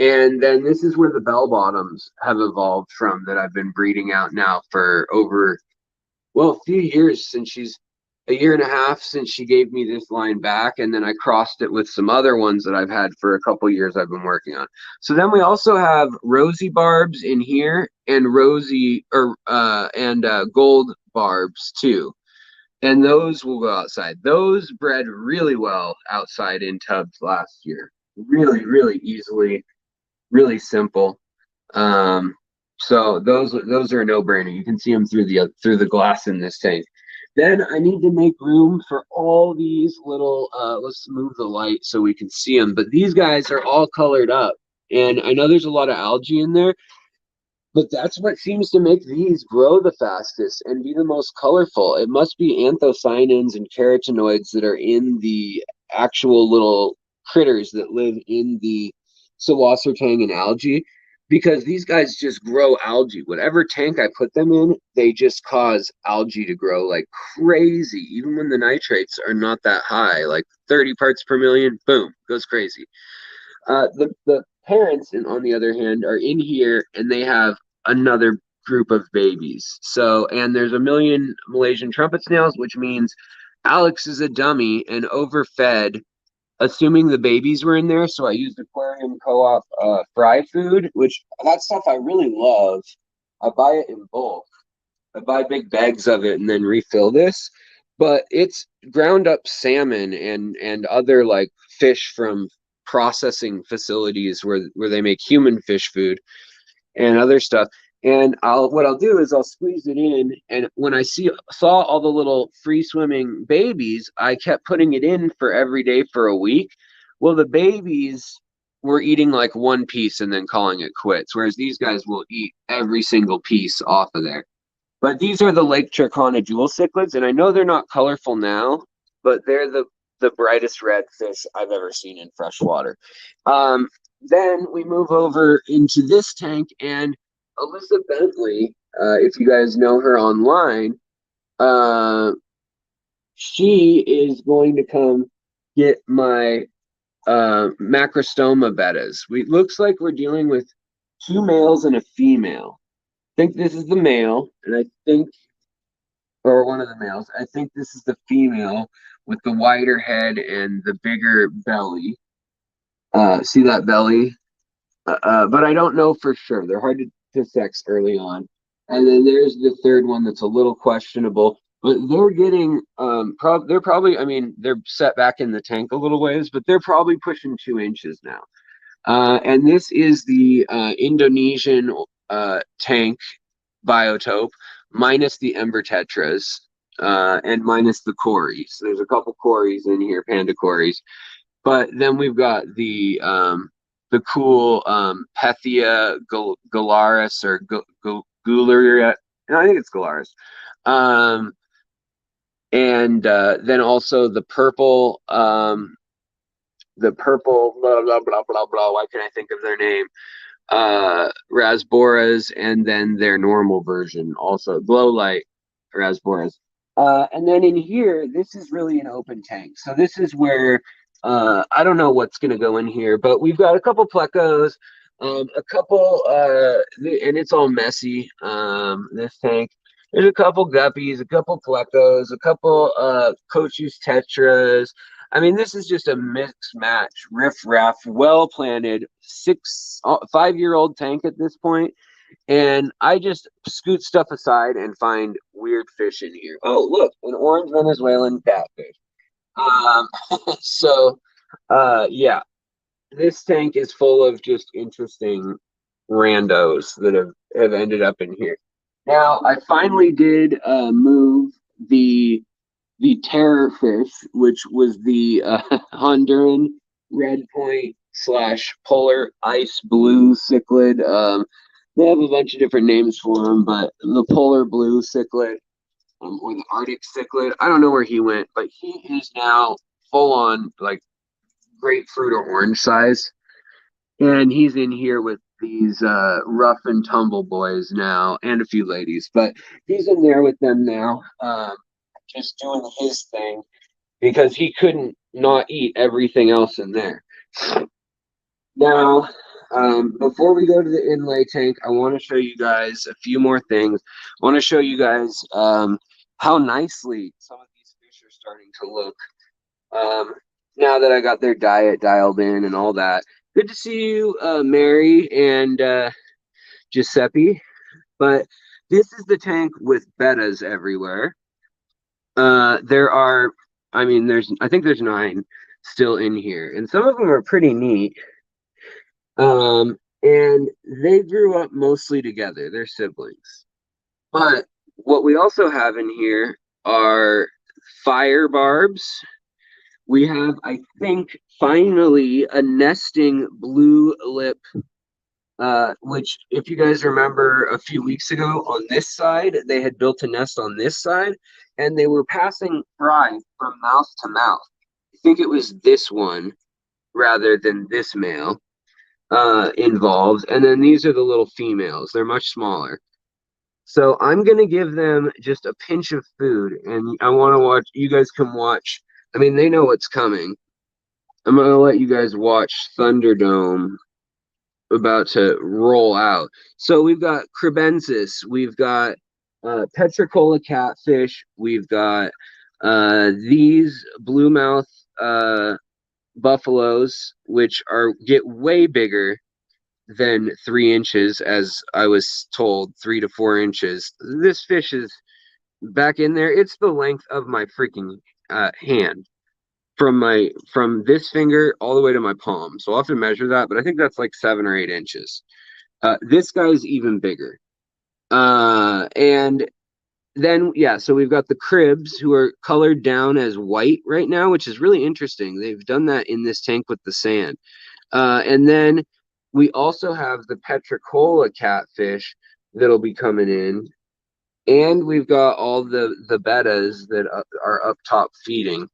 And then this is where the bell bottoms have evolved from that I've been breeding out now for over, well, a few years, since she's a year and a half since she gave me this line back. And then I crossed it with some other ones that I've had for a couple years I've been working on. So then we also have Rosy Barbs in here and gold barbs too. And those will go outside. Those bred really well outside in tubs last year. Really, really easily. Really simple. So those are a no-brainer. You can see them through the glass in this tank. Then I need to make room for all these little let's move the light so we can see them, but these guys are all colored up, and I know there's a lot of algae in there, but that's what seems to make these grow the fastest and be the most colorful. It must be anthocyanins and carotenoids that are in the actual little critters that live in the Sawassertang and algae, because these guys just grow algae. Whatever tank I put them in, they just cause algae to grow like crazy. Even when the nitrates are not that high, like 30 parts per million, boom, goes crazy. The parents, on the other hand, are in here and they have another group of babies. So, and there's a million Malaysian trumpet snails, which means Alex is a dummy and overfed, assuming the babies were in there. So I used aquarium co-op fry food, which that stuff I really love. I buy it in bulk. I buy big bags of it and then refill this. But it's ground up salmon and other like fish from processing facilities where they make human fish food and other stuff. And what I'll do is I'll squeeze it in, and when I saw all the little free swimming babies, I kept putting it in for every day for a week. Well, the babies were eating like one piece and then calling it quits, whereas these guys will eat every single piece off of there. But these are the Lake Turkana jewel cichlids, and I know they're not colorful now, but they're the brightest red fish I've ever seen in freshwater. Then we move over into this tank, and Alyssa Bentley, if you guys know her online, she is going to come get my macrostoma bettas. Looks like we're dealing with 2 males and a female. I think this is the male, and I think, or one of the males. I think this is the female with the wider head and the bigger belly. See that belly? But I don't know for sure. They're hard to sex early on. And then there's the third one that's a little questionable. But they're getting, they're probably, I mean, they're set back in the tank a little ways, but they're probably pushing 2 inches now. And this is the Indonesian tank biotope, minus the ember tetras and minus the cories. So there's a couple cories in here, panda cories. But then we've got the cool Pethia gularis or gularia. No, I think it's gularis. And then also the purple blah blah blah blah blah. Why can't I think of their name? Rasboras, and then their normal version, also glow light Rasboras. And then in here, this is really an open tank. So this is where I don't know what's going to go in here, but we've got a couple plecos, a couple, and it's all messy, this tank. There's a couple guppies, a couple plecos, a couple Coach's tetras. I mean, this is just a mix match, riff-raff, well-planted, 5-year-old tank at this point. And I just scoot stuff aside and find weird fish in here. Oh, look, an orange Venezuelan catfish. Um, so, yeah, this tank is full of just interesting randos that have ended up in here. Now, I finally did move the terror fish, which was the Honduran red point / polar ice blue cichlid. They have a bunch of different names for them, but the polar blue cichlid or the Arctic cichlid, I don't know where he went, but he is now full on like grapefruit or orange size. And he's in here with these rough and tumble boys now and a few ladies, but he's in there with them now, just doing his thing because he couldn't not eat everything else in there. Now, before we go to the inlay tank, I want to show you guys a few more things. I want to show you guys how nicely some of these fish are starting to look now that I got their diet dialed in and all that. Good to see you, Mary and Giuseppe. But this is the tank with bettas everywhere. There are, I mean, I think there's 9 still in here, and some of them are pretty neat. And they grew up mostly together. They're siblings. But what we also have in here are fire barbs. We have, I think, finally a nesting blue lip, which, if you guys remember a few weeks ago on this side, they had built a nest on this side, and they were passing fry from mouth to mouth. I think it was this one rather than this male involved. And then these are the little females. They're much smaller. So I'm going to give them just a pinch of food, and I want to watch, you guys can watch. I mean, they know what's coming. I'm going to let you guys watch Thunderdome about to roll out. So we've got crebensis, we've got petricola catfish, we've got these bluemouth buffaloes, which get way bigger than 3 inches, as I was told, 3 to 4 inches. This fish is back in there. It's the length of my freaking hand, from this finger all the way to my palm. So I'll have to measure that, but I think that's like 7 or 8 inches. This guy's even bigger. And then, yeah, so we've got the cribs, who are colored down as white right now, which is really interesting. They've done that in this tank with the sand. And then we also have the petricola catfish that'll be coming in. And we've got all the bettas that are up top feeding.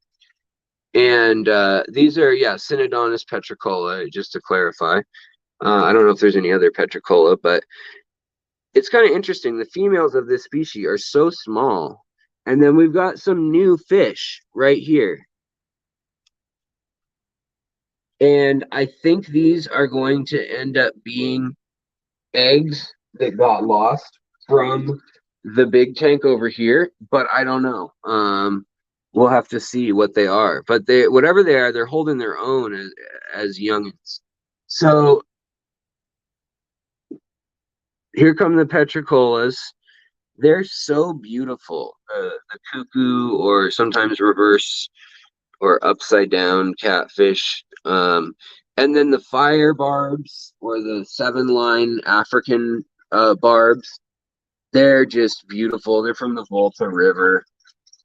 And these are, yeah, Synodontis petricola, just to clarify. I don't know if there's any other petricola, but it's kind of interesting. The females of this species are so small. And then we've got some new fish right here. And I think these are going to end up being eggs that got lost from the big tank over here, but I don't know. We'll have to see what they are. But whatever they are, they're holding their own as youngins. So here come the petricolas. They're so beautiful. The cuckoo, or sometimes reverse or upside down catfish. And then the fire barbs, or the 7-line African barbs. They're just beautiful. They're from the Volta River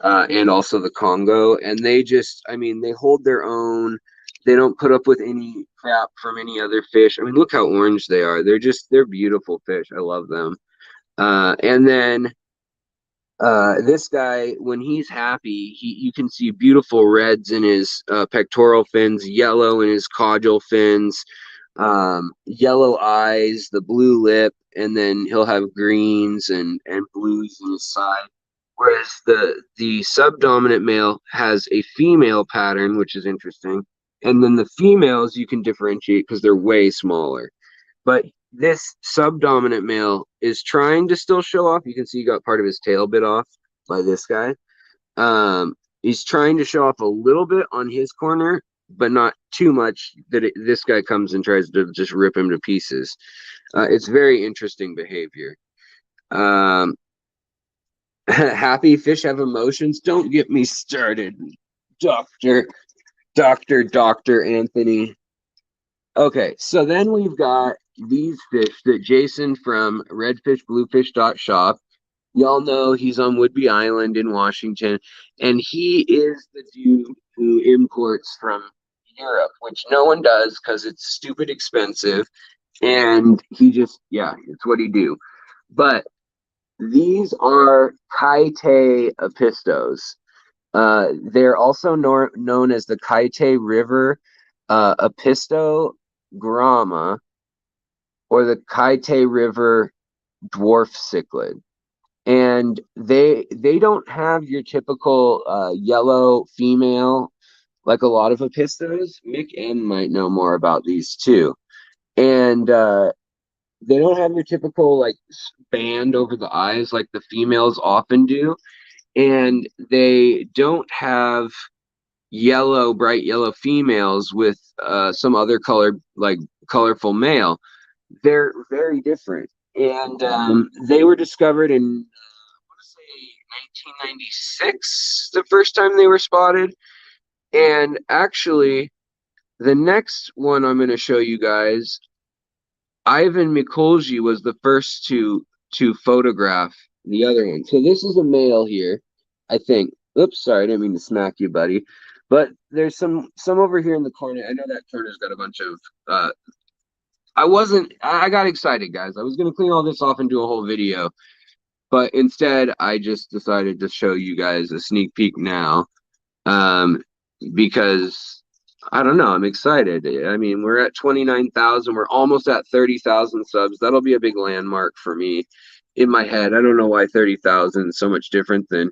and also the Congo. And they just, I mean, they hold their own. They don't put up with any crap from any other fish. I mean, look how orange they are. They're beautiful fish. I love them. And then this guy, when he's happy, you can see beautiful reds in his pectoral fins, yellow in his caudal fins, yellow eyes, the blue lip, and then he'll have greens and blues in his side. Whereas the subdominant male has a female pattern, which is interesting. And then the females you can differentiate because they're way smaller. But this subdominant male is trying to still show off. You can see he got part of his tail bit off by this guy. He's trying to show off a little bit on his corner, but not too much that this guy comes and tries to just rip him to pieces. It's very interesting behavior. Happy fish have emotions. Don't get me started, Dr. Anthony. Okay, so then we've got these fish that Jason from redfishbluefish.shop. Y'all know he's on Woodby Island in Washington, and he is the dude who imports from Europe, which no one does because it's stupid expensive. And he just, yeah, it's what he do. But these are Kaite Apistos. They're also known as the Kaite River Apisto Grama, or the Kaite River Dwarf cichlid. And they don't have your typical yellow female like a lot of Apistos. Mick N might know more about these too. And they don't have your typical like band over the eyes like the females often do. And they don't have bright yellow females with some other color, like colorful male. They're very different. And they were discovered in, I want to say 1996, the first time they were spotted. And actually, the next one I'm going to show you guys, Ivan Mikolji was the first to photograph the other one. So this is a male here, I think. Oops, sorry, I didn't mean to smack you, buddy. But there's some over here in the corner. I know that corner's got a bunch of I got excited, guys. I was gonna clean all this off and do a whole video, but instead I just decided to show you guys a sneak peek now. Because I don't know, I'm excited. I mean, we're at 29,000, we're almost at 30,000 subs. That'll be a big landmark for me in my head. I don't know why 30,000 is so much different than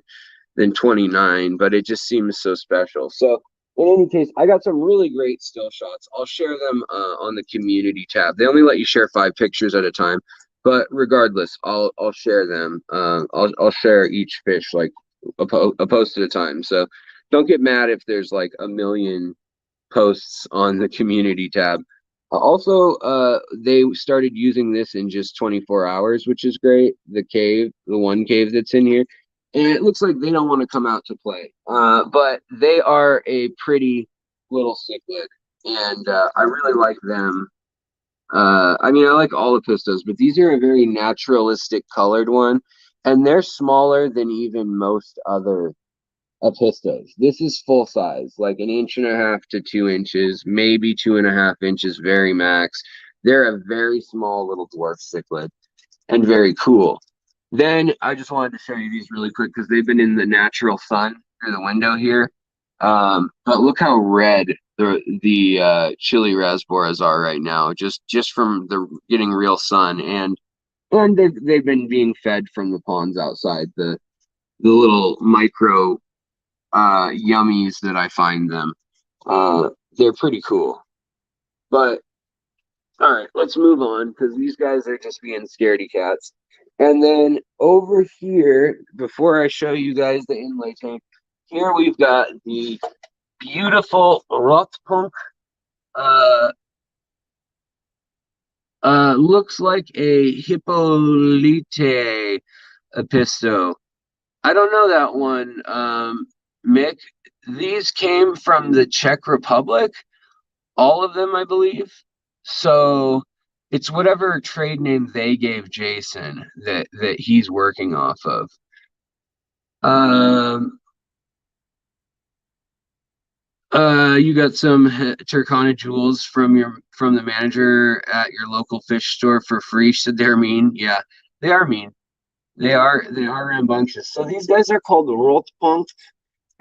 29, but it just seems so special. So in any case, I got some really great still shots. I'll share them on the community tab. They only let you share 5 pictures at a time, but regardless, I'll share them. I'll share each fish like a post at a time. So don't get mad if there's like a million posts on the community tab. Also, they started using this in just 24 hours, which is great. The one cave that's in here. And it looks like they don't want to come out to play. But they are a pretty little cichlid, and I really like them. I mean, I like all Apistos, but these are a very naturalistic colored one, and they're smaller than even most other Apistos. This is full size, like 1.5 to 2 inches, maybe 2.5 inches, very max. They're a very small little dwarf cichlid and very cool. Then I just wanted to show you these really quick because they've been in the natural sun through the window here. But look how red the chili rasboras are right now, just from the getting real sun, and they've been being fed from the ponds outside, the little micro yummies that I find them. They're pretty cool. But all right, let's move on because these guys are just being scaredy cats. And then over here, before I show you guys the inlay tank, here we've got the beautiful Rotpunk. Looks like a Hippolyte Apisto. I don't know that one, Mick. These came from the Czech Republic, all of them, I believe. So it's whatever trade name they gave Jason that he's working off of. You got some Turkana jewels from the manager at your local fish store for free. Said they're mean. Yeah, they are mean. They are rambunctious. So these guys are called the Rotpunkt,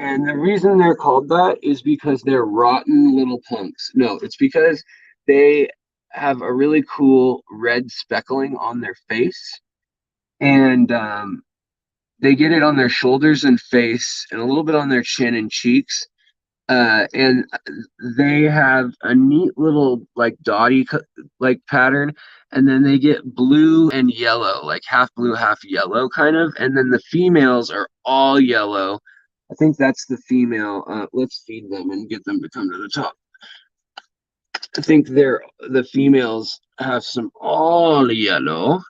and the reason they're called that is because they're rotten little punks. No, it's because they have a really cool red speckling on their face, and they get it on their shoulders and face, and a little bit on their chin and cheeks. And they have a neat little like dotty like pattern, and then they get blue and yellow, like half blue, half yellow kind of, and then the females are all yellow. I think that's the female. Let's feed them and get them to come to the top. I think the females have some all yellow.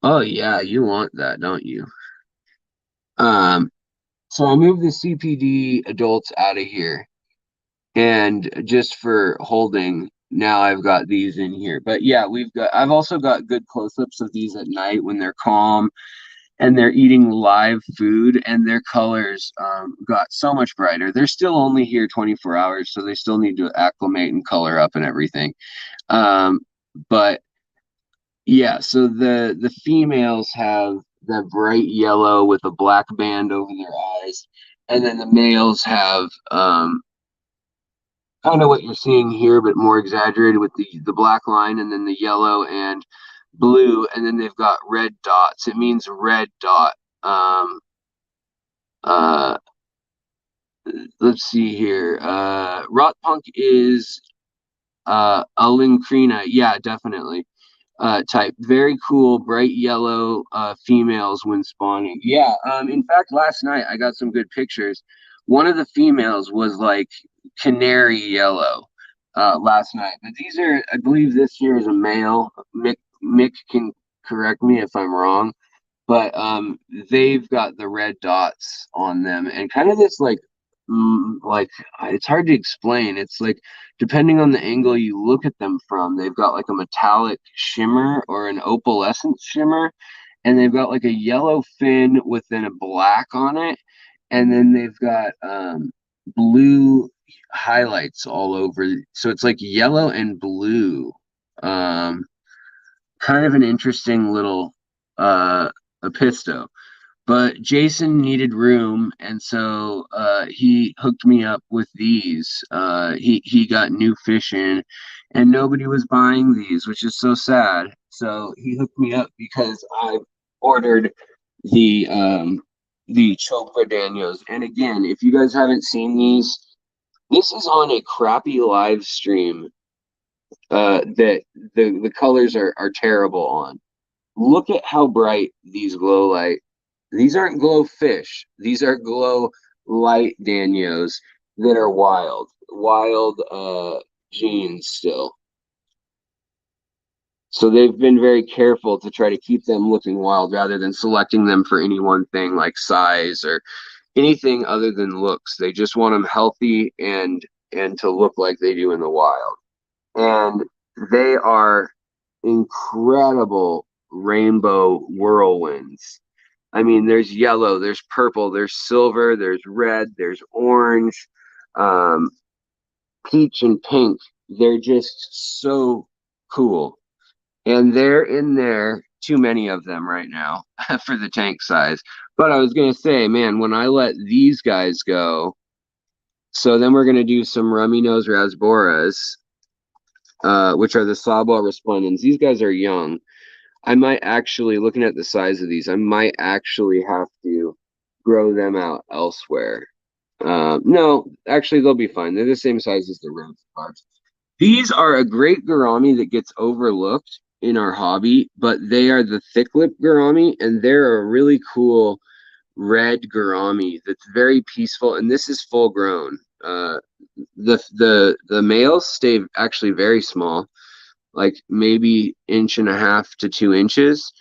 Oh yeah, you want that, don't you? Um, so I moved the CPD adults out of here, and just for holding, now I've got these in here. But yeah, I've also got good close-ups of these at night when they're calm and they're eating live food, and their colors got so much brighter. They're still only here 24 hours, so they still need to acclimate and color up and everything. Um, but yeah, so the females have the bright yellow with a black band over their eyes, and then the males have kind of what you're seeing here, but more exaggerated with the black line, and then the yellow and blue, and then they've got red dots. It means red dot. Um, uh, let's see here. Rot punk is Alincrina. Yeah, definitely. Type. Very cool, bright yellow females when spawning. Yeah, in fact, last night I got some good pictures. One of the females was like canary yellow last night. But these are, I believe this here is a male. Mick can correct me if I'm wrong, but they've got the red dots on them and kind of this like it's hard to explain. It's like depending on the angle you look at them from, they've got like a metallic shimmer or an opalescent shimmer, and they've got like a yellow fin with then a black on it, and then they've got blue highlights all over. So it's like yellow and blue. Um, Kind of an interesting little apisto. But Jason needed room, and so he hooked me up with these. He got new fish in, and nobody was buying these, which is so sad. So he hooked me up because I ordered the Chopra Danios. And again, if you guys haven't seen these, this is on a crappy live stream that the colors are terrible on. Look at how bright these glow light. These aren't glow fish. These are glow light Danios that are wild genes still. So they've been very careful to try to keep them looking wild rather than selecting them for any one thing like size or anything other than looks. They just want them healthy and to look like they do in the wild. And they are incredible rainbow whirlwinds. I mean, there's yellow, there's purple, there's silver, there's red, there's orange, um, peach and pink. They're just so cool. And they're in there, too many of them right now for the tank size. But I was going to say, man, when I let these guys go, so then we're going to do some rummy nose Rasboras, which are the Sabua resplendens. These guys are young. I might actually, looking at the size of these, I might actually have to grow them out elsewhere. No, actually, they'll be fine. They're the same size as the Rosy Barbs. These are a great gourami that gets overlooked in our hobby, but they are the thick lip gourami, and they're a really cool red gourami that's very peaceful, and this is full grown. The males stay actually very small, like maybe 1.5 to 2 inches.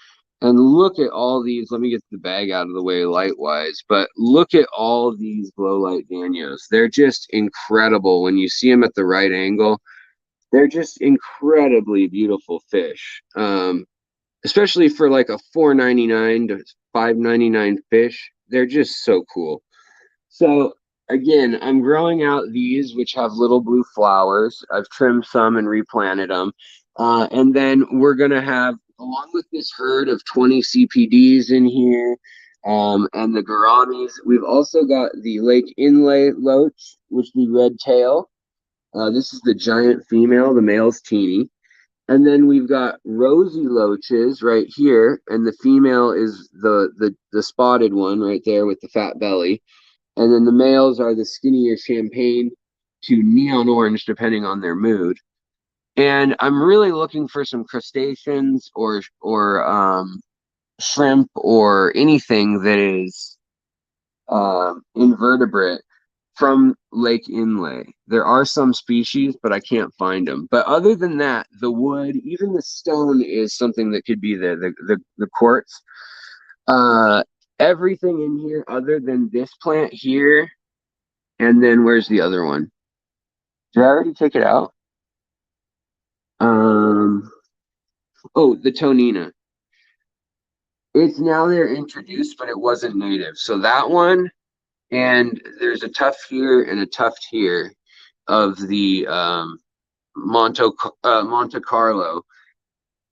And look at all these. Let me get the bag out of the way light wise, but look at all these glow light Danios. They're just incredible when you see them at the right angle. They're just incredibly beautiful fish, especially for like a $4.99 to $5.99 fish. They're just so cool. So again, I'm growing out these, which have little blue flowers. I've trimmed some and replanted them. And then we're going to have, along with this herd of 20 CPDs in here, and the gouramis, we've also got the Lake Inlay Loach, which is the red tail. This is the giant female, the male's teeny. And then we've got rosy loaches right here, and the female is the spotted one right there with the fat belly. And then the males are the skinnier champagne to neon orange, depending on their mood. And I'm really looking for some crustaceans or shrimp or anything that is invertebrate from Lake Inle. There are some species, but I can't find them. But other than that, the wood, even the stone, is something that could be the quartz. Uh, Everything in here other than this plant here, and then where's the other one? Did I already take it out? Oh, the Tonina. It's now they're introduced, but it wasn't native. So that one, and there's a tuft here and a tuft here of the Monte Carlo.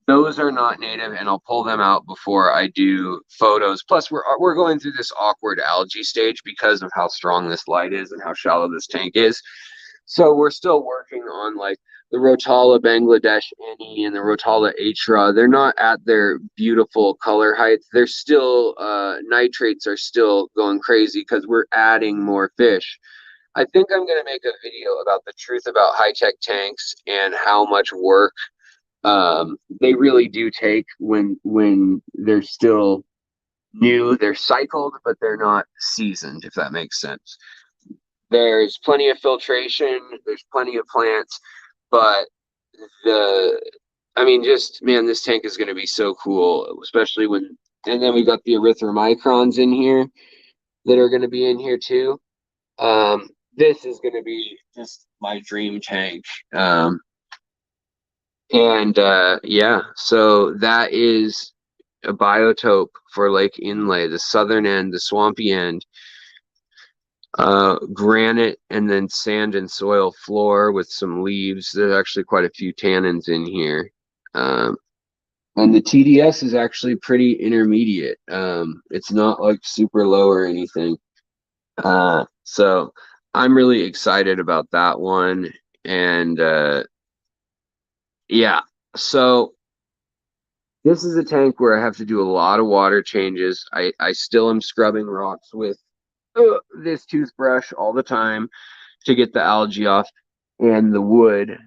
Those are not native, and I'll pull them out before I do photos. Plus, we're going through this awkward algae stage because of how strong this light is and how shallow this tank is. So we're still working on like the Rotala Bangladesh Annie and the Rotala Atra. They're not at their beautiful color heights. They're still nitrates are still going crazy because we're adding more fish. I think I'm going to make a video about the truth about high-tech tanks and how much work they really do take when they're still new. They're cycled, but they're not seasoned, if that makes sense. There's plenty of filtration, there's plenty of plants, but I mean, just man, this tank is going to be so cool, especially when, and then we got the erythromicrons in here that are going to be in here too. This is going to be just my dream tank. Yeah, so that is a biotope for Lake Inle, the southern end, the swampy end. Granite and then sand and soil floor with some leaves. There's actually quite a few tannins in here. And the TDS is actually pretty intermediate. It's not like super low or anything. So I'm really excited about that one. And yeah, so this is a tank where I have to do a lot of water changes. I still am scrubbing rocks with this toothbrush all the time to get the algae off and the wood.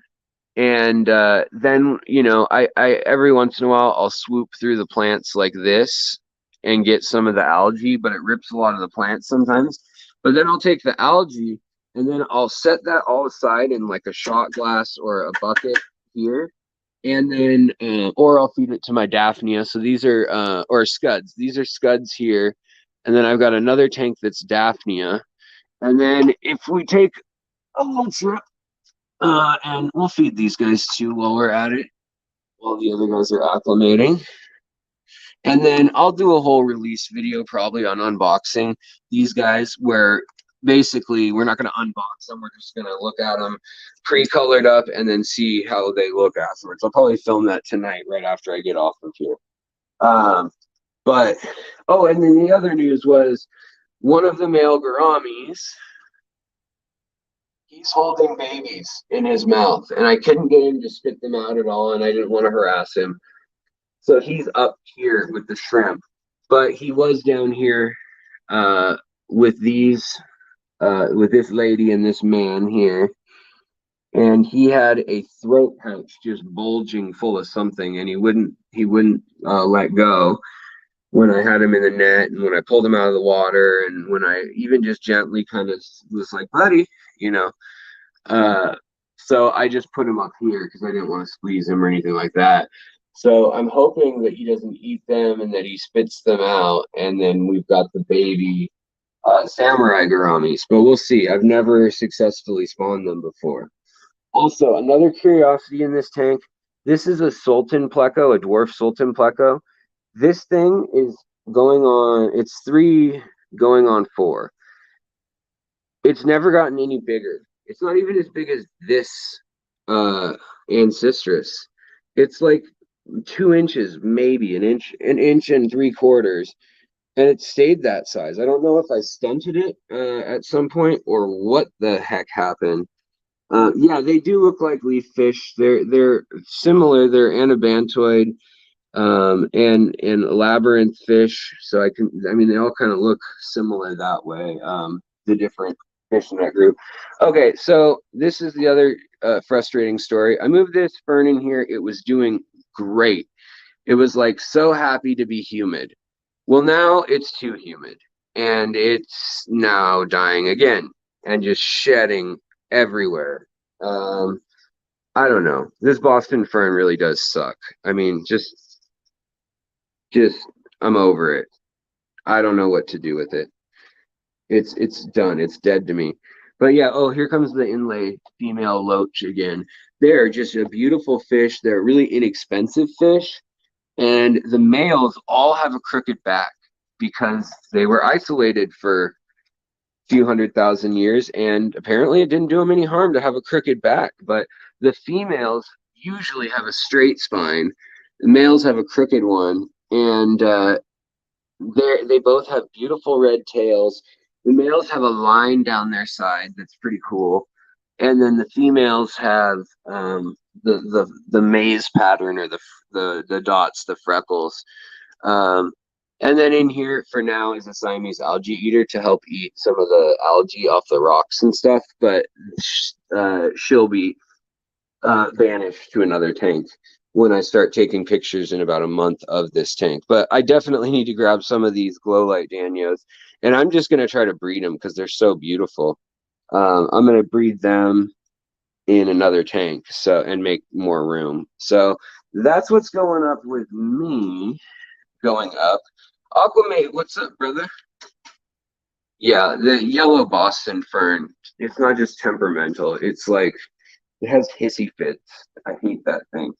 And then, you know, I every once in a while I'll swoop through the plants like this and get some of the algae, but it rips a lot of the plants sometimes. But then I'll take the algae and then I'll set that all aside in like a shot glass or a bucket here. And then, or I'll feed it to my Daphnia. So these are, or scuds. These are scuds here. And then I've got another tank that's Daphnia. And then if we take a little trip, and we'll feed these guys too while we're at it, while the other guys are acclimating. And then I'll do a whole release video probably on unboxing these guys where basically we're not going to unbox them. We're just going to look at them pre-colored up and then see how they look afterwards. I'll probably film that tonight right after I get off of here. But, oh, and then the other news was one of the male gouramis, he's holding babies in his mouth, and I couldn't get him to spit them out at all, and I didn't want to harass him. So he's up here with the shrimp, but he was down here with these, with this lady and this man here, and he had a throat pouch just bulging full of something, and he wouldn't let go when I had him in the net, and when I pulled him out of the water, and when I even just gently kind of was like, buddy, you know. So I just put him up here because I didn't want to squeeze him or anything like that. So I'm hoping that he doesn't eat them and that he spits them out, and then we've got the baby samurai gouramis. But we'll see. I've never successfully spawned them before. Also, another curiosity in this tank, this is a Sultan Pleco, a dwarf Sultan Pleco. This thing is going on, it's 3 going on 4. It's never gotten any bigger. It's not even as big as this Ancestris. It's like 2 inches, maybe an inch and 3/4, and it stayed that size. I don't know if I stunted it at some point or what the heck happened. Yeah, they do look like leaf fish. They're similar. They're anabantoid and labyrinth fish. So I mean, they all kind of look similar that way. the different fish in that group. Okay, so this is the other frustrating story. I moved this fern in here. It was doing great. It was like so happy to be humid. Well, now it's too humid and it's now dying again and just shedding everywhere. Um, I don't know. This Boston fern really does suck. I mean, just I'm over it. I don't know what to do with it. It's done. It's dead to me. But yeah, oh, here comes the inlay female loach again. They're just a beautiful fish. They're a really inexpensive fish. And the males all have a crooked back because they were isolated for a few 100,000 years. And apparently it didn't do them any harm to have a crooked back. But the females usually have a straight spine. The males have a crooked one. And they both have beautiful red tails. The males have a line down their side that's pretty cool, and then the females have the maze pattern or the dots, the freckles. Um, and then in here for now is a Siamese algae eater to help eat some of the algae off the rocks and stuff. But she'll be vanished to another tank when I start taking pictures in about a month of this tank. But I definitely need to grab some of these glow light Danios, and I'm just going to try to breed them because they're so beautiful. I'm going to breed them in another tank and make more room. So that's what's going up with me going up. Aquamate, what's up, brother? Yeah, the yellow Boston fern. It's not just temperamental. It's like it has hissy fits. I hate that thing.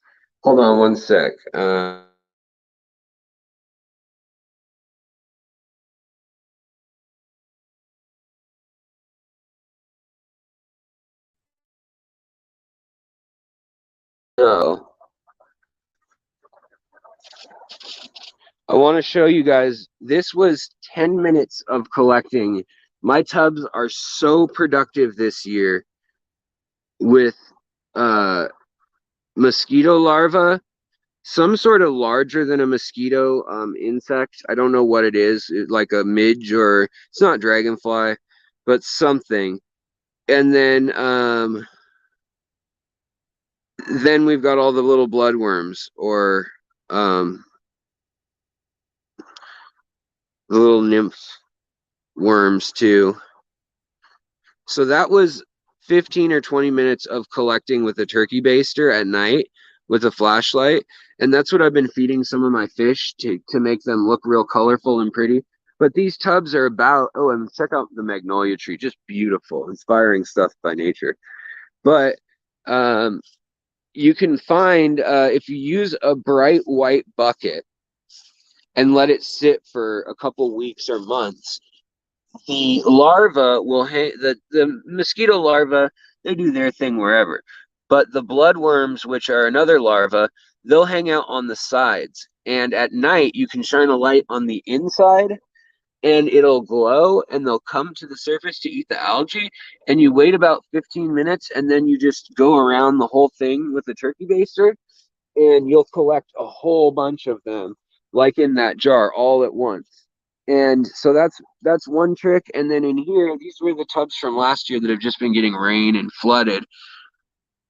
Hold on one sec. So I want to show you guys. This was 10 minutes of collecting. My tubs are so productive this year with uh, mosquito larvae, some sort of larger than a mosquito insect. I don't know what it is, like a midge or it's not dragonfly, but something. And then we've got all the little bloodworms or um, the little nymph worms too. So that was 15 or 20 minutes of collecting with a turkey baster at night with a flashlight. And that's what I've been feeding some of my fish to make them look real colorful and pretty. But these tubs are about, oh, and check out the magnolia tree, just beautiful, inspiring stuff by nature. But you can find, if you use a bright white bucket and let it sit for a couple weeks or months, the larva will the mosquito larva, they do their thing wherever, but the bloodworms, which are another larva, they'll hang out on the sides, and at night you can shine a light on the inside and it'll glow and they'll come to the surface to eat the algae, and you wait about 15 minutes and then you just go around the whole thing with the turkey baster and you'll collect a whole bunch of them like in that jar all at once. And so that's one trick. And then in here, these were the tubs from last year that have just been getting rain and flooded.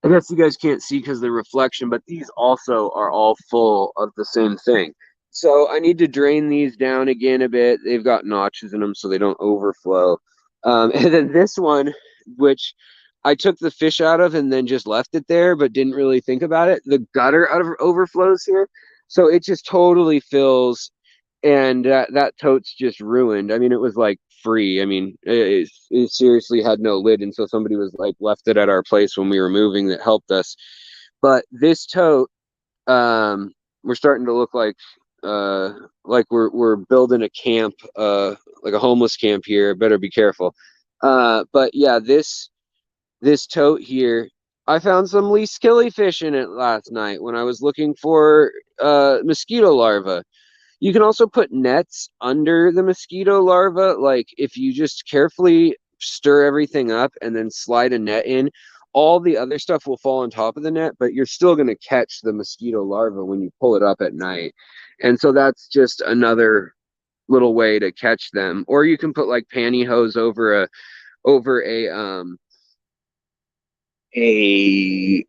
I guess you guys can't see because of the reflection, but these also are all full of the same thing. So I need to drain these down again a bit. They've got notches in them so they don't overflow. And then this one, which I took the fish out of and then just left it there, but didn't really think about it. The gutter out of overflows here. So it just totally fills, and that tote's just ruined. I mean, it was like free. I mean, it seriously had no lid, and so somebody was like left it at our place when we were moving that helped us. But this tote, we're starting to look like we're building a camp, like a homeless camp here. Better be careful. But yeah, this tote here, I found some least killifish in it last night when I was looking for mosquito larvae. You can also put nets under the mosquito larva. Like if you just carefully stir everything up and then slide a net in, all the other stuff will fall on top of the net, but you're still going to catch the mosquito larva when you pull it up at night. And so that's just another little way to catch them. Or you can put like pantyhose over a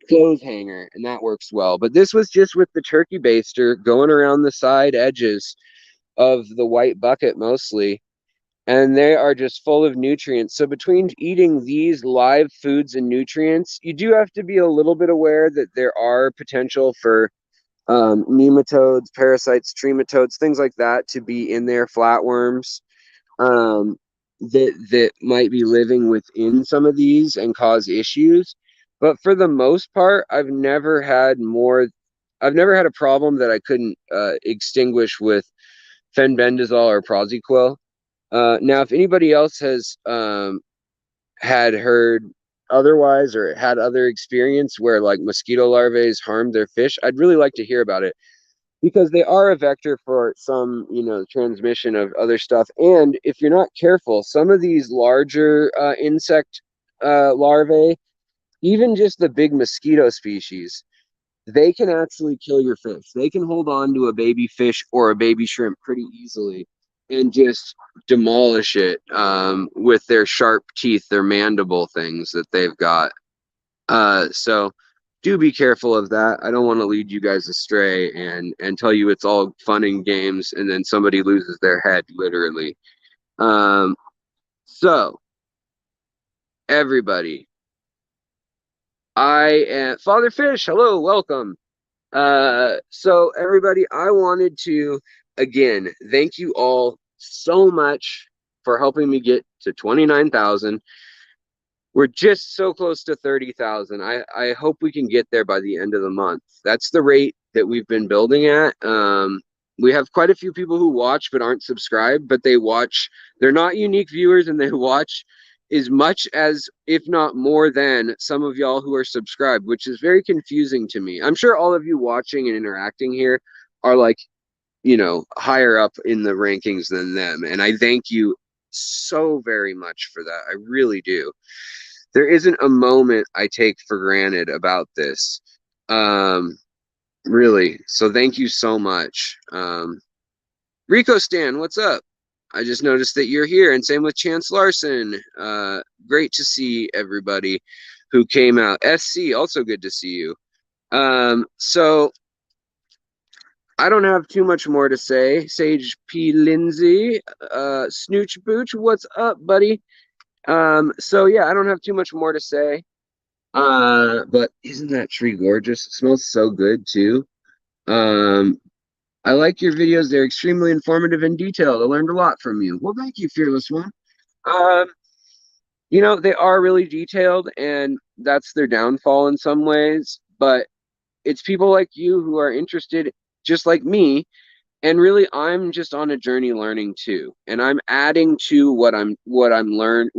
clothes hanger, and that works well. But this was just with the turkey baster going around the side edges of the white bucket mostly, and they are just full of nutrients. So between eating these live foods and nutrients, you do have to be a little bit aware that there are potential for nematodes, parasites, trematodes, things like that to be in there, flatworms, that might be living within some of these and cause issues. But for the most part, I've never had a problem that I couldn't extinguish with fenbendazole or Prosequil. Now, if anybody else has had heard otherwise or had other experience where like mosquito larvae harmed their fish, I'd really like to hear about it, because they are a vector for some, transmission of other stuff. And if you're not careful, some of these larger insect larvae, even just the big mosquito species, they can actually kill your fish. They can hold on to a baby fish or a baby shrimp pretty easily and just demolish it with their sharp teeth, their mandible things that they've got. So do be careful of that. I don't want to lead you guys astray and tell you it's all fun and games and then somebody loses their head, literally. So everybody, I am Father Fish. Hello, welcome. So everybody, I wanted to again thank you all so much for helping me get to 29,000. We're just so close to 30,000. I hope we can get there by the end of the month. That's the rate that we've been building at. We have quite a few people who watch but aren't subscribed, but they watch. They're not unique viewers, and they watch as much as, if not more than, some of y'all who are subscribed, which is very confusing to me. I'm sure all of you watching and interacting here are like, higher up in the rankings than them. And I thank you so very much for that. I really do. There isn't a moment I take for granted about this. Really. So thank you so much. Rico Stan, what's up? I just noticed that you're here, and same with Chance Larson. Great to see everybody who came out. SC, also good to see you. So I don't have too much more to say. Sage P. Lindsay, Snooch Booch, what's up, buddy? So yeah, I don't have too much more to say. But isn't that tree gorgeous? It smells so good too. I like your videos. They're extremely informative and detailed. I learned a lot from you. Well, thank you, Fearless One. They are really detailed, and that's their downfall in some ways, but it's people like you who are interested, just like me. And really, I'm just on a journey learning too, and I'm adding to what I've learned,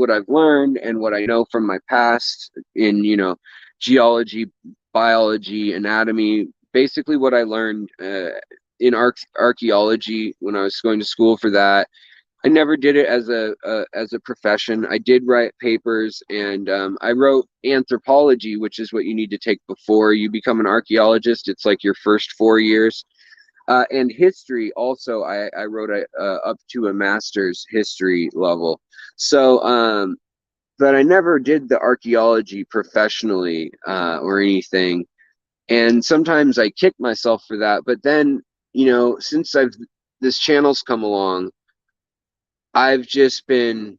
and what I know from my past in geology, biology, anatomy. Basically, what I learned in archaeology when I was going to school for that. I never did it as a profession. I did write papers, and I wrote anthropology, which is what you need to take before you become an archaeologist. It's like your first 4 years. And history also, I wrote up to a master's history level. So, but I never did the archaeology professionally or anything. And sometimes I kick myself for that. But then, since this channel's come along, I've just been,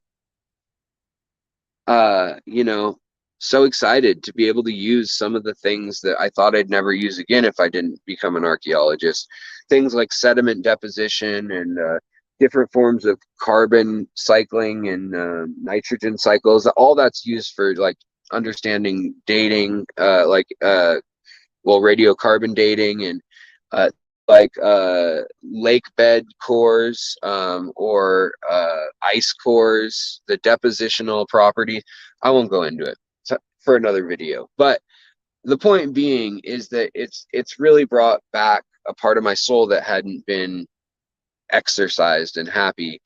so excited to be able to use some of the things that I thought I'd never use again if I didn't become an archaeologist. Things like sediment deposition and different forms of carbon cycling and nitrogen cycles. All that's used for like understanding dating, radiocarbon dating and lake bed cores or ice cores, the depositional property. I won't go into it for another video, but the point being is that it's really brought back a part of my soul that hadn't been exercised and happy.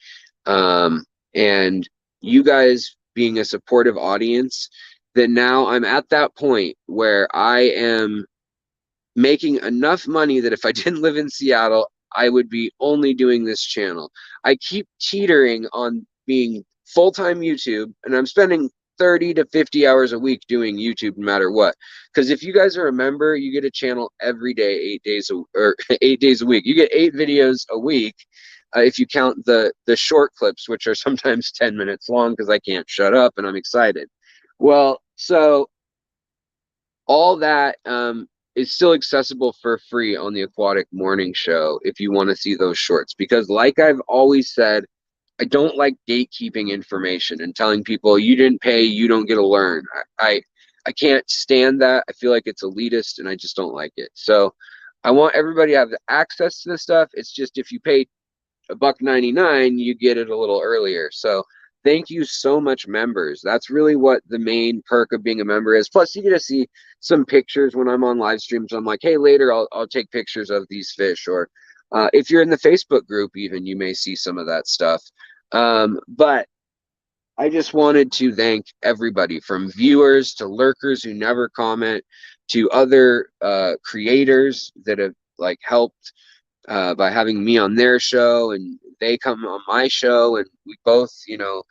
And you guys being a supportive audience, that now I'm at that point where I am making enough money that if I didn't live in Seattle, I would be only doing this channel. I keep teetering on being full-time YouTube, and I'm spending 30 to 50 hours a week doing YouTube no matter what. Because if you guys are a member, you get a channel every day, 8 days or 8 days a week. You get 8 videos a week. If you count the short clips, which are sometimes 10 minutes long because I can't shut up and I'm excited. Well, so all that is still accessible for free on the Aquatic Morning Show if you want to see those shorts. Because like I've always said, I don't like gatekeeping information and telling people you didn't pay, you don't get to learn. I can't stand that. I feel like it's elitist and I just don't like it. So I want everybody to have the access to this stuff. It's just if you pay $1.99, you get it a little earlier. So thank you so much, members. That's really what the main perk of being a member is. Plus, you get to see some pictures when I'm on live streams. I'm like, hey, later I'll take pictures of these fish. Or if you're in the Facebook group, even, you may see some of that stuff. But I just wanted to thank everybody, from viewers to lurkers who never comment, to other creators that have like helped by having me on their show, and they come on my show, and we both, you know,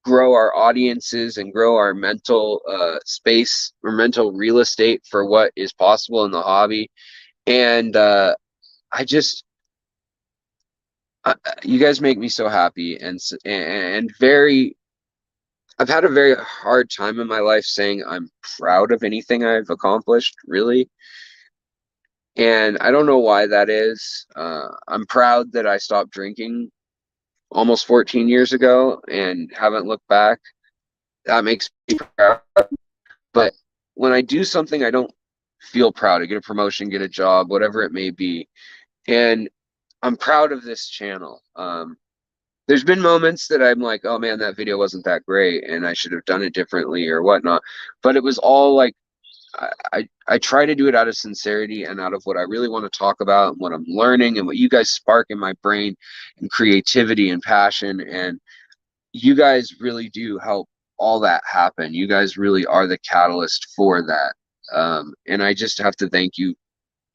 grow our audiences and grow our mental space or mental real estate for what is possible in the hobby. And I just, you guys make me so happy and very. I've had a very hard time in my life saying I'm proud of anything I've accomplished, really. And I don't know why that is. I'm proud that I stopped drinking almost 14 years ago and haven't looked back. That makes me proud. But when I do something, I don't feel proud. I get a promotion, get a job, whatever it may be. And I'm proud of this channel. There's been moments that I'm like, oh man, that video wasn't that great and I should have done it differently or whatnot. But it was all like, I try to do it out of sincerity and out of what I really want to talk about and what I'm learning and what you guys spark in my brain and creativity and passion. And you guys really do help all that happen. You guys really are the catalyst for that. And I just have to thank you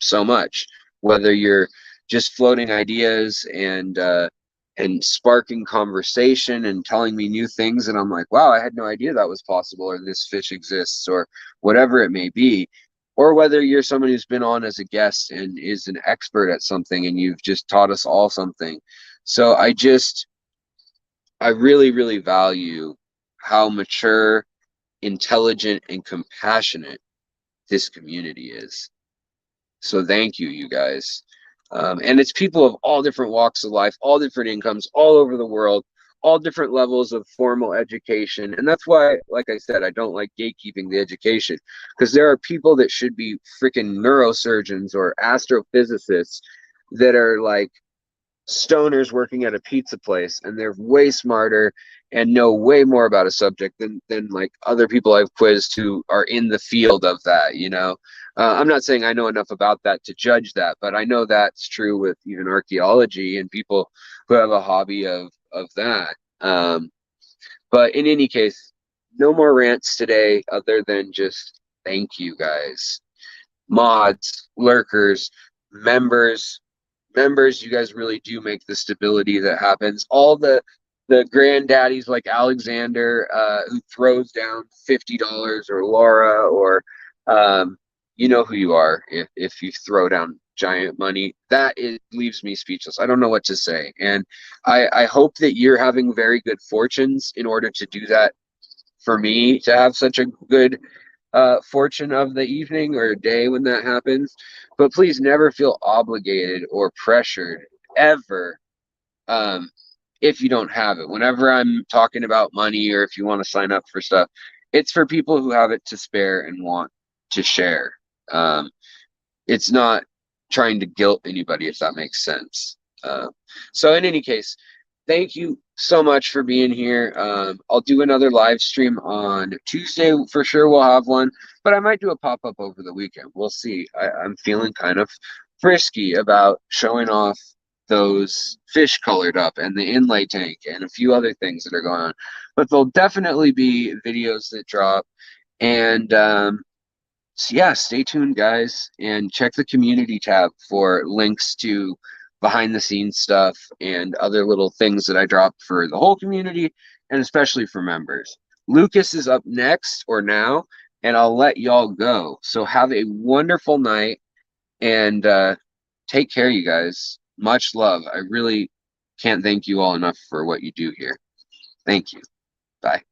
so much, whether you're just floating ideas and sparking conversation and telling me new things, and I'm like, wow, I had no idea that was possible, or this fish exists, or whatever it may be. Or whether you're someone who's been on as a guest and is an expert at something and you've just taught us all something. So I really, really value how mature, intelligent, and compassionate this community is. So thank you, you guys. And it's people of all different walks of life, all different incomes, all over the world, all different levels of formal education. And that's why, like I said, I don't like gatekeeping the education, because there are people that should be freaking neurosurgeons or astrophysicists that are like stoners working at a pizza place, and they're way smarter and know way more about a subject than like other people I've quizzed who are in the field of that, you know. I'm not saying I know enough about that to judge that, but I know that's true with even archaeology and people who have a hobby of that. But in any case, no more rants today other than just thank you guys, mods, lurkers, members. You guys really do make the stability that happens. All the granddaddies like Alexander, who throws down $50, or Laura, or you know who you are if you throw down giant money. That leaves me speechless. I don't know what to say. And I hope that you're having very good fortunes in order to do that, for me to have such a good fortune of the evening or day when that happens. But please never feel obligated or pressured ever, if you don't have it. Whenever I'm talking about money, or if you want to sign up for stuff, it's for people who have it to spare and want to share. It's not trying to guilt anybody, if that makes sense. So in any case, thank you so much for being here. I'll do another live stream on Tuesday for sure. We'll have one, but I might do a pop-up over the weekend. We'll see. I'm feeling kind of frisky about showing off those fish colored up and the inlay tank and a few other things that are going on. But there'll definitely be videos that drop. And so yeah, stay tuned, guys, and check the community tab for links to behind the scenes stuff and other little things that I drop for the whole community and especially for members. Lucas is up next or now, and I'll let y'all go. So have a wonderful night and take care, you guys. Much love. I really can't thank you all enough for what you do here. Thank you. Bye.